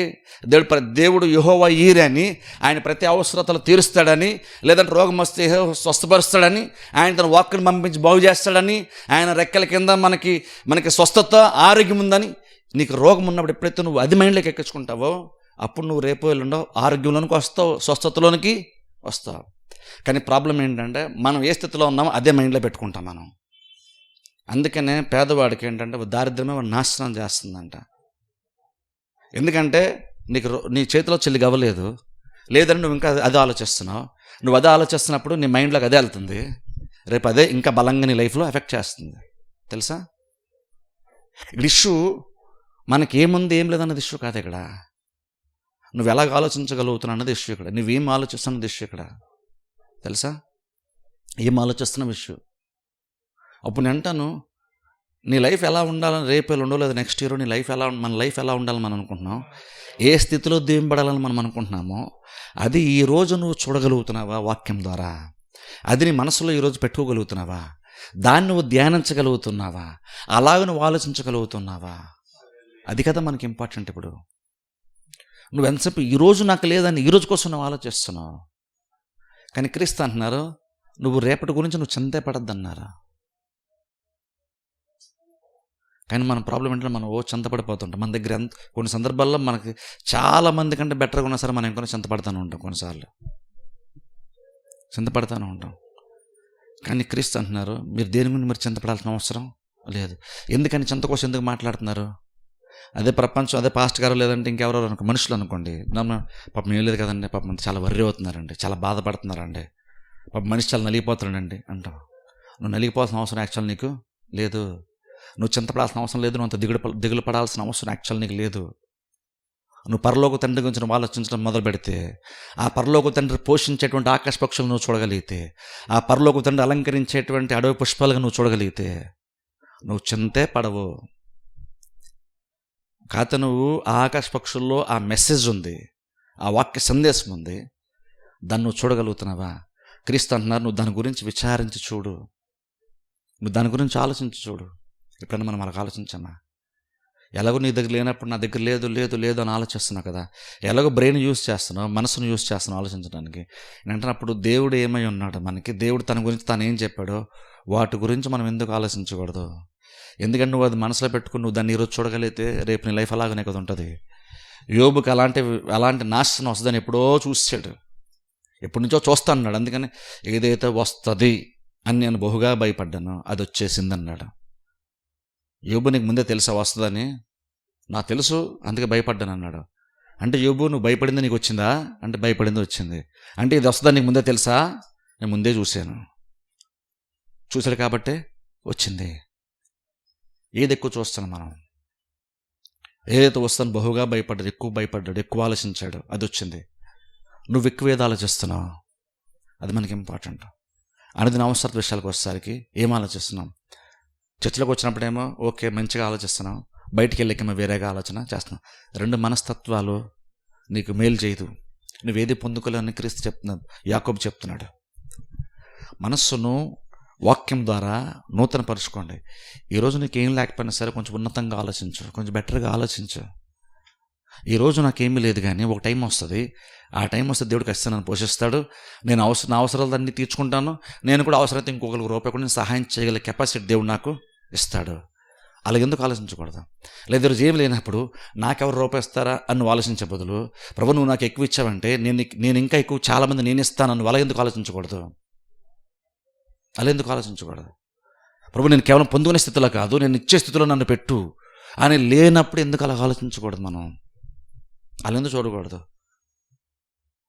దేవుడు యెహోవా ఈరే అని, ఆయన ప్రతి అవసరతలు తీరుస్తాడని, లేదంటే రోగం వస్తే స్వస్థపరుస్తాడని, ఆయన తన వాక్కుని పంపించి బాగు చేస్తాడని, ఆయన రెక్కల కింద మనకి స్వస్థత ఆరోగ్యం ఉందని, నీకు రోగం ఉన్నప్పుడు ఎప్పుడైతే నువ్వు అది మైండ్లోకి ఎక్కించుకుంటావో, అప్పుడు నువ్వు రేపు వెళ్ళుండవు ఆరోగ్యంలోనికి వస్తావు, స్వస్థతలోనికి వస్తావు. కానీ ప్రాబ్లం ఏంటంటే మనం ఏ స్థితిలో ఉన్నామో అదే మైండ్లో పెట్టుకుంటాం మనం. అందుకనే పేదవాడికి ఏంటంటే దారిద్ర్యమే వాడు నాశనం చేస్తుందంట. ఎందుకంటే నీ చేతిలో చెల్లి గవ్వలేదు, లేదని నువ్వు ఇంకా అదే ఆలోచిస్తున్నావు. నువ్వు అదే ఆలోచిస్తున్నప్పుడు నీ మైండ్లోకి అదే వెళ్తుంది, రేపు అదే ఇంకా బలంగా నీ లైఫ్లో ఎఫెక్ట్ చేస్తుంది. తెలుసా? ఇక్కడ ఇష్యూ మనకి ఏముంది ఏం లేదన్నది ఇష్యూ కాదు. ఇక్కడ నువ్వు ఎలాగ ఆలోచించగలుగుతున్నావు అన్నది ఇష్యూ. ఇక్కడ నువ్వేం ఆలోచిస్తున్నది ఇష్యూ. ఇక్కడ తెలుసా? ఏం ఆలోచిస్తున్న ఇష్యూ. అప్పుడు నేను అంటాను, నీ లైఫ్ ఎలా ఉండాలని రేపు ఉండో లేదా నెక్స్ట్ ఇయర్ మన లైఫ్ ఎలా ఉండాలని మనం అనుకుంటున్నాం, ఏ స్థితిలో దీంపడాలని మనం అనుకుంటున్నామో అది ఈరోజు నువ్వు చూడగలుగుతున్నావా వాక్యం ద్వారా? అది నీ మనసులో ఈరోజు పెట్టుకోగలుగుతున్నావా? దాన్ని నువ్వు ధ్యానించగలుగుతున్నావా? అలాగ నువ్వు ఆలోచించగలుగుతున్నావా? అది కదా మనకి ఇంపార్టెంట్. ఇప్పుడు నువ్వు ఎంతసేపు ఈరోజు నాకు లేదని ఈరోజు కోసం నువ్వు ఆలోచిస్తున్నావు, కానీ క్రీస్తు అంటున్నారు నువ్వు రేపటి గురించి నువ్వు చింతే పడద్దన్నారు. కానీ మన ప్రాబ్లం ఏంటంటే మనం చింతపడిపోతుంటాం. మన దగ్గర కొన్ని సందర్భాల్లో మనకి చాలా మంది కంటే బెటర్గా ఉన్నా సరే మనం ఇంకొన్ని చింతపడతానే ఉంటాం, కొన్నిసార్లు చింతపడతానే ఉంటాం. కానీ క్రీస్తు అంటున్నారు మీరు దేని గురించి మీరు చింతపడాల్సిన అవసరం లేదు. ఎందుకని చింత కోసం ఎందుకు మాట్లాడుతున్నారు? అదే ప్రపంచం, అదే పాస్ట్ గారు లేదంటే ఇంకెవరో మనుషులు అనుకోండి, పాపం ఏం లేదు కదండి, పాపం చాలా వర్రీ అవుతున్నారండి, చాలా బాధపడుతున్నారండి, పాపం మనిషి చాలా నలిగిపోతున్నాడండి అంటాం. నువ్వు నలిగిపోవాల్సిన అవసరం యాక్చువల్ నీకు లేదు. నువ్వు చింతపడాల్సిన అవసరం లేదు. నువ్వు అంత దిగులు పడాల్సిన అవసరం యాక్చువల్ నీకు లేదు. నువ్వు పరలోక తండ్రి గురించి నువ్వు ఆలోచించడం మొదలు పెడితే, ఆ పరలోక తండ్రి పోషించేటువంటి ఆకాశ పక్షులు నువ్వు చూడగలిగితే, ఆ పరలోక తండ్రి అలంకరించేటువంటి అడవి పుష్పాలుగా నువ్వు చూడగలిగితే నువ్వు చింతే పడవు. కాకపోతే నువ్వు ఆ ఆకాశ పక్షుల్లో ఆ మెసేజ్ ఉంది, ఆ వాక్య సందేశం ఉంది, దాన్ని నువ్వు చూడగలుగుతున్నావా? క్రీస్తు అంటున్నారు నువ్వు దాని గురించి విచారించి చూడు, నువ్వు దాని గురించి ఆలోచించి చూడు. ఎప్పుడైనా మనం అలా ఆలోచించామా? ఎలాగో నీ దగ్గర లేనప్పుడు నా దగ్గర లేదు లేదు లేదు అని ఆలోచిస్తున్నావు కదా, ఎలాగో బ్రెయిన్ యూజ్ చేస్తున్నావు, మనసును యూజ్ చేస్తున్నావు ఆలోచించడానికి. అంటే అప్పుడు దేవుడు ఏమై ఉన్నాడు మనకి, దేవుడు తన గురించి తాను ఏం చెప్పాడో వాటి గురించి మనం ఎందుకు ఆలోచించకూడదు? ఎందుకంటే నువ్వు అది మనసులో పెట్టుకుని నువ్వు దాన్ని ఈరోజు చూడగలిగితే రేపు నీ లైఫ్ అలాగనే కదా ఉంటుంది. యోబుకి అలాంటి నాశనం వస్తుందని ఎప్పుడో చూసాడు, ఎప్పటి నుంచో చూస్తా అన్నాడు. అందుకని ఏదైతే వస్తుంది అని నేను బహుగా భయపడ్డాను అది వచ్చేసింది అన్నాడు. యోబు నీకు ముందే తెలుసా వస్తుందని? నాకు తెలుసు, అందుకే భయపడ్డాను అన్నాడు. అంటే యోబు నువ్వు భయపడింది నీకు వచ్చిందా అంటే భయపడింది వచ్చింది. అంటే ఇది వస్తుందని నీకు ముందే తెలుసా? నేను ముందే చూశాడు కాబట్టే వచ్చింది. ఏది ఎక్కువ చూస్తాను మనం? ఏదైతే వస్తాను బహుగా భయపడ్డాడు, ఎక్కువ ఆలోచించాడు, అది వచ్చింది. నువ్వు ఎక్కువ ఏది ఆలోచిస్తున్నావు అది మనకి ఇంపార్టెంట్. అనుదిన అవసర విషయాలకు వచ్చేసరికి ఏం ఆలోచిస్తున్నాం? చర్చలోకి వచ్చినప్పుడేమో ఓకే మంచిగా ఆలోచిస్తున్నాం, బయటికి వెళ్ళేకేమో వేరేగా ఆలోచన చేస్తున్నాం. రెండు మనస్తత్వాలు నీకు మేలు చేయదు. నువ్వేది పొందుకోలేని క్రీస్తు చెప్తున్నాడు, యాకోబు చెప్తున్నాడు. మనస్సును వాక్యం ద్వారా నూతన పరుచుకోండి. ఈరోజు నీకు ఏం లేకపోయినా సరే కొంచెం ఉన్నతంగా ఆలోచించు, కొంచెం బెటర్గా ఆలోచించు. ఈరోజు నాకేమీ లేదు కానీ ఒక టైం వస్తుంది, ఆ టైం వస్తే దేవుడు ఖచ్చితంగా నన్ను పోషిస్తాడు, నేను నా అవసరాలన్నీ తీర్చుకుంటాను, నేను కూడా అవసరమైతే ఇంకొకరికి రూపాయి కూడా నేను సహాయం చేయగల కెపాసిటీ దేవుడు నాకు ఇస్తాడు. అలాగ ఎందుకు ఆలోచించకూడదు? లేదా ఈరోజు ఏం లేనప్పుడు నాకెవరు రూపాయి ఇస్తారా అని నువ్వు ఆలోచించే బదులు ప్రభు నువ్వు నాకు ఎక్కువ ఇచ్చావంటే నేను ఇంకా ఎక్కువ చాలామంది నేను ఇస్తాను నువ్వు అలా ఎందుకు ఆలోచించకూడదు? ప్రభు నేను కేవలం పొందుకునే స్థితిలో కాదు, నేను ఇచ్చే స్థితిలో నన్ను పెట్టు అని లేనప్పుడు ఎందుకు అలా ఆలోచించకూడదు? మనం అలా ఎందుకు చూడకూడదు?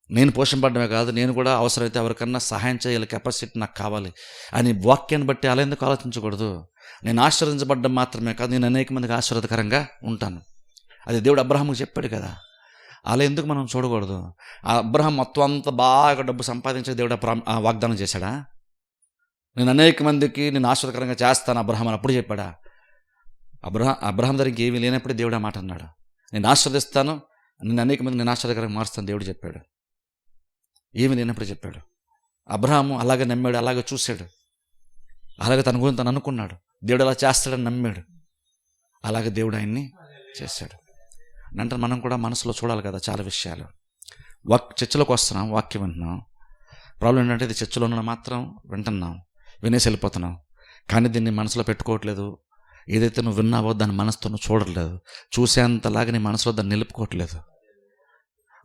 నేను పోషింపడమే కాదు, నేను కూడా అవసరమైతే ఎవరికన్నా సహాయం చేయగల కెపాసిటీ నాకు కావాలి అని వాక్యాన్ని బట్టి అలా ఎందుకు ఆలోచించకూడదు? నేను ఆశీర్వదించబడ్డం మాత్రమే కాదు, నేను అనేక మందికి ఆశీర్వాదకరంగా ఉంటాను. అది దేవుడు అబ్రహాముకు చెప్పాడు కదా. అలా ఎందుకు మనం చూడకూడదు? ఆ అబ్రహాం మొత్తం అంతా బాగా డబ్బు సంపాదించే దేవుడు వాగ్దానం చేశాడా? నేను అనేక మందికి నేను ఆశీర్వాదకరంగా చేస్తాను అబ్రహాం అని అప్పుడు చెప్పాడా? అబ్రహాం దగ్గరికి ఏమీ లేనప్పుడే దేవుడు ఆ మాట అన్నాడు. నేను ఆశీర్వదిస్తాను, నేను అనేక మంది నేను ఆశీర్వాదకరంగా మారుస్తాను దేవుడు చెప్పాడు. ఏమీ లేనప్పుడు చెప్పాడు. అబ్రహాము అలాగే నమ్మాడు, అలాగే చూశాడు, అలాగే తన గురించి తను అనుకున్నాడు, దేవుడు అలా చేస్తాడని నమ్మాడు, అలాగే దేవుడు ఆయన్ని చేశాడు. అంటే మనం కూడా మనసులో చూడాలి కదా చాలా విషయాలు. చర్చలోకి వస్తున్నాం, వాక్యం వింటున్నాం. ప్రాబ్లం ఏంటంటే ఇది చర్చలో ఉన్న మాత్రం వింటున్నాం, వినేసి వెళ్ళిపోతున్నాం, కానీ దీన్ని మనసులో పెట్టుకోవట్లేదు. ఏదైతే నువ్వు విన్నావో దాన్ని మనసుతో నువ్వు చూడట్లేదు, చూసేంతలాగా నీ మనసులో దాన్ని నిలుపుకోవట్లేదు.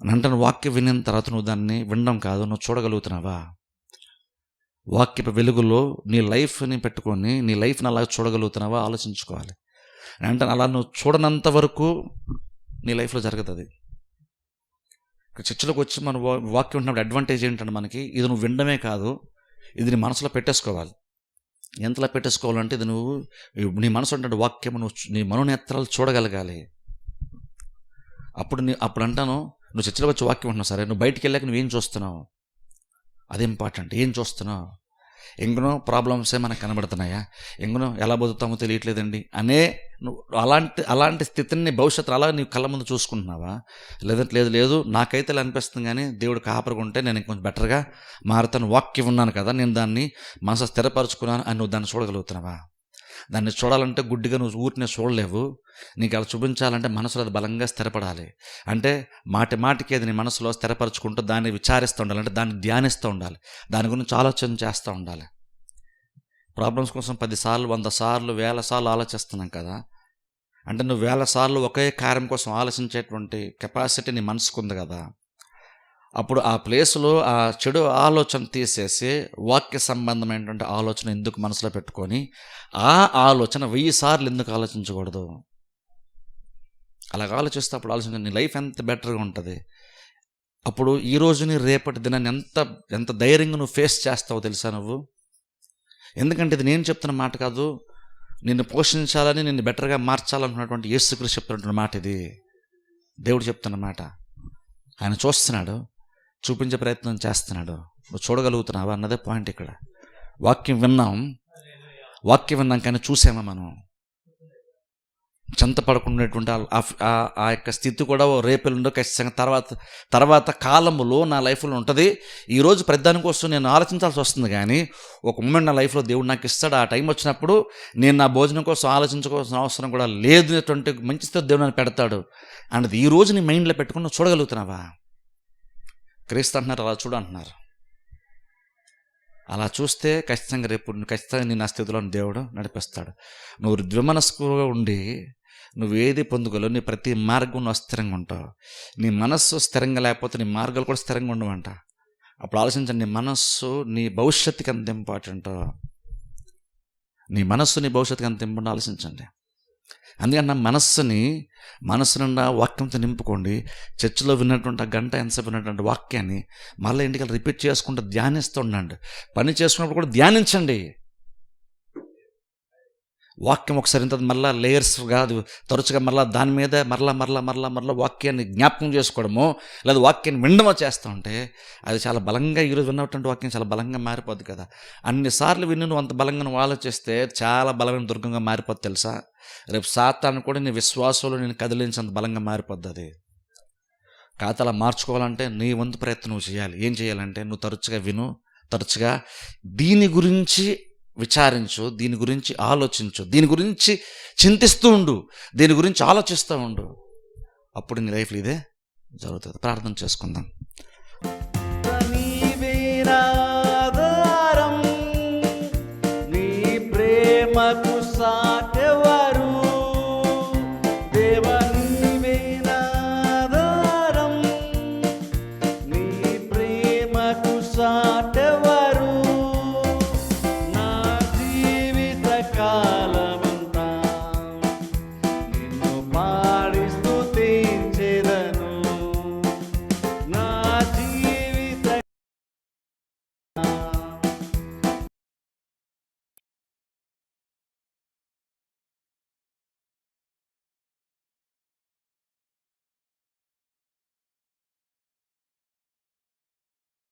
అంటే వాక్యం వినిన తర్వాత నువ్వు దాన్ని వినడం కాదు, నువ్వు చూడగలుగుతున్నావా? వాక్యపు వెలుగులో నీ లైఫ్ని పెట్టుకొని నీ లైఫ్ని అలా చూడగలుగుతున్నావా ఆలోచించుకోవాలి. అంటే అలా నువ్వు చూడనంత వరకు నీ లైఫ్లో జరుగుతుంది. చర్చలోకి వచ్చి మన వాక్యం ఉన్నప్పుడు అడ్వాంటేజ్ ఏంటంటే మనకి ఇది నువ్వు వినడమే కాదు, ఇది నీ మనసులో పెట్టేసుకోవాలి. ఎంతలా పెట్టేసుకోవాలంటే ఇది నువ్వు నీ మనసు అంటే వాక్యం నువ్వు నీ మనోనేత్రాలు చూడగలగాలి. అప్పుడు అంటాను, నువ్వు చర్చలో వచ్చి వాక్యం ఉంటున్నావు సరే, నువ్వు బయటికి వెళ్ళాక నువ్వేం చూస్తున్నావు అది ఇంపార్టెంట్. ఏం చూస్తున్నావు? ఎంగునో ప్రాబ్లమ్సే మనకు కనబడుతున్నాయా, ఎంగునో ఎలా బతుకుతామో తెలియట్లేదండి అనే నువ్వు అలాంటి స్థితిని భవిష్యత్తు అలా నీ కళ్ళ ముందు చూసుకుంటున్నావా? లేదు నాకైతే ఇలా అనిపిస్తుంది, కానీ దేవుడు కాపరుకుంటే నేను ఇంకొంచెం బెటర్గా మారుతాను, వాక్యం ఉన్నాను కదా, నేను దాన్ని మనసు స్థిరపరచుకున్నాను అని నువ్వు దాన్ని చూడగలుగుతున్నావా? దాన్ని చూడాలంటే గుడ్డిగా నువ్వు ఊరినే చూడలేవు. నీకు అలా చూపించాలంటే మనసులో అది బలంగా స్థిరపడాలి. అంటే మాటికి అది నీ మనసులో స్థిరపరచుకుంటూ దాన్ని విచారిస్తూ ఉండాలి, అంటే దాన్ని ధ్యానిస్తూ ఉండాలి, దాని గురించి ఆలోచన చేస్తూ ఉండాలి. ప్రాబ్లమ్స్ కోసం 10 సార్లు 100 సార్లు 1000 సార్లు ఆలోచిస్తున్నాం కదా. అంటే నువ్వు 1000 సార్లు ఒకే కార్యం కోసం ఆలోచించేటువంటి కెపాసిటీ నీ మనసుకు ఉంది కదా. అప్పుడు ఆ ప్లేస్లో ఆ చెడు ఆలోచన తీసేసి వాక్య సంబంధమైనటువంటి ఆలోచన ఎందుకు మనసులో పెట్టుకొని ఆ ఆలోచన 1000 సార్లు ఎందుకు ఆలోచించకూడదు? అలాగ ఆలోచిస్తే అప్పుడు ఆలోచించ నీ లైఫ్ ఎంత బెటర్గా ఉంటుంది. అప్పుడు ఈ రోజుని రేపటి దినాన్ని ఎంత ధైర్యంగా నువ్వు ఫేస్ చేస్తావో తెలుసా నువ్వు? ఎందుకంటే ఇది నేను చెప్తున్న మాట కాదు, నిన్ను పోషించాలని నిన్ను బెటర్గా మార్చాలనుకున్నటువంటి యేసుక్రీస్తు చెప్తున్నటువంటి మాట ఇది. దేవుడు చెప్తున్న మాట. ఆయన చూస్తున్నాడు, చూపించే ప్రయత్నం చేస్తున్నాడు. నువ్వు చూడగలుగుతున్నావా అన్నదే పాయింట్ ఇక్కడ. వాక్యం విన్నాం కానీ చూసామా మనం? చెంత పడకుండాటువంటి ఆ యొక్క స్థితి కూడా రేపెల్లుండో ఖచ్చితంగా తర్వాత కాలములో నా లైఫ్లో ఉంటుంది. ఈరోజు ప్రతిదాని కోసం నేను ఆలోచించాల్సి వస్తుంది, కానీ ఒక మూమెంట్ నా లైఫ్లో దేవుడు నాకు ఇస్తాడు. ఆ టైం వచ్చినప్పుడు నేను నా భోజనం కోసం ఆలోచించుకోవాల్సిన అవసరం కూడా లేనటువంటి మంచి స్థితి దేవుడు నన్ను పెడతాడు అన్నది ఈ రోజు నీ మైండ్లో పెట్టుకుని నువ్వు చూడగలుగుతున్నావా? క్రీస్తు అంటున్నారు అలా చూడంటున్నారు. అలా చూస్తే ఖచ్చితంగా రేపు ఖచ్చితంగా నేను ఆ స్థితిలో దేవుడు నడిపిస్తాడు. నువ్వు ద్విమనస్కుగా ఉండి నువ్వు ఏది పొందుకోలేవు. నీ ప్రతి మార్గం నువ్వు అస్థిరంగా ఉంటావు. నీ మనస్సు స్థిరంగా లేకపోతే నీ మార్గాలు కూడా స్థిరంగా ఉండవంట. అప్పుడు ఆలోచించండి, నీ మనస్సు నీ భవిష్యత్తుకి అంత ఇంపార్టెంట్. నీ మనస్సు నీ భవిష్యత్తుకి అంత ఇంపార్టెంట్ ఆలోచించండి. అందుకని నా మనస్సు నిండా వాక్యంతో నింపుకోండి. చర్చిలో విన్నటువంటి ఆ గంట ఎంతసేపు విన్నటువంటి వాక్యాన్ని మళ్ళీ ఇంటికి రిపీట్ చేసుకుంటూ ధ్యానిస్తూ ఉండండి. పని చేసుకున్నప్పుడు కూడా ధ్యానించండి. వాక్యం ఒకసారి ఇంత మళ్ళీ లేయర్స్ కాదు, తరచుగా మళ్ళీ దాని మీద మరలా వాక్యాన్ని జ్ఞాపకం చేసుకోవడమో లేదా వాక్యాన్ని వినడమో చేస్తూ ఉంటే అది చాలా బలంగా, ఈరోజు విన్నటువంటి వాక్యం చాలా బలంగా మారిపోద్ది కదా. అన్నిసార్లు విని నువ్వు అంత బలంగా నువ్వు ఆలోచిస్తే చాలా బలమైన దుర్గంగా మారిపోద్ది తెలుసా. రేపు సాతాను కూడా నీ విశ్వాసంలో నేను కదిలించేంత బలంగా మారిపోద్ది అది. కాకపోతే అలా మార్చుకోవాలంటే నీ వంతు ప్రయత్నం నువ్వు చేయాలి. ఏం చేయాలంటే నువ్వు తరచుగా విను, తరచుగా దీని గురించి విచారించు, దీని గురించి ఆలోచించు, దీని గురించి చింతిస్తూ ఉండు, దీని గురించి ఆలోచిస్తూ ఉండు. అప్పుడు నీ లైఫ్లో ఇదే జరుగుతుంది. ప్రార్థన చేసుకుందాం.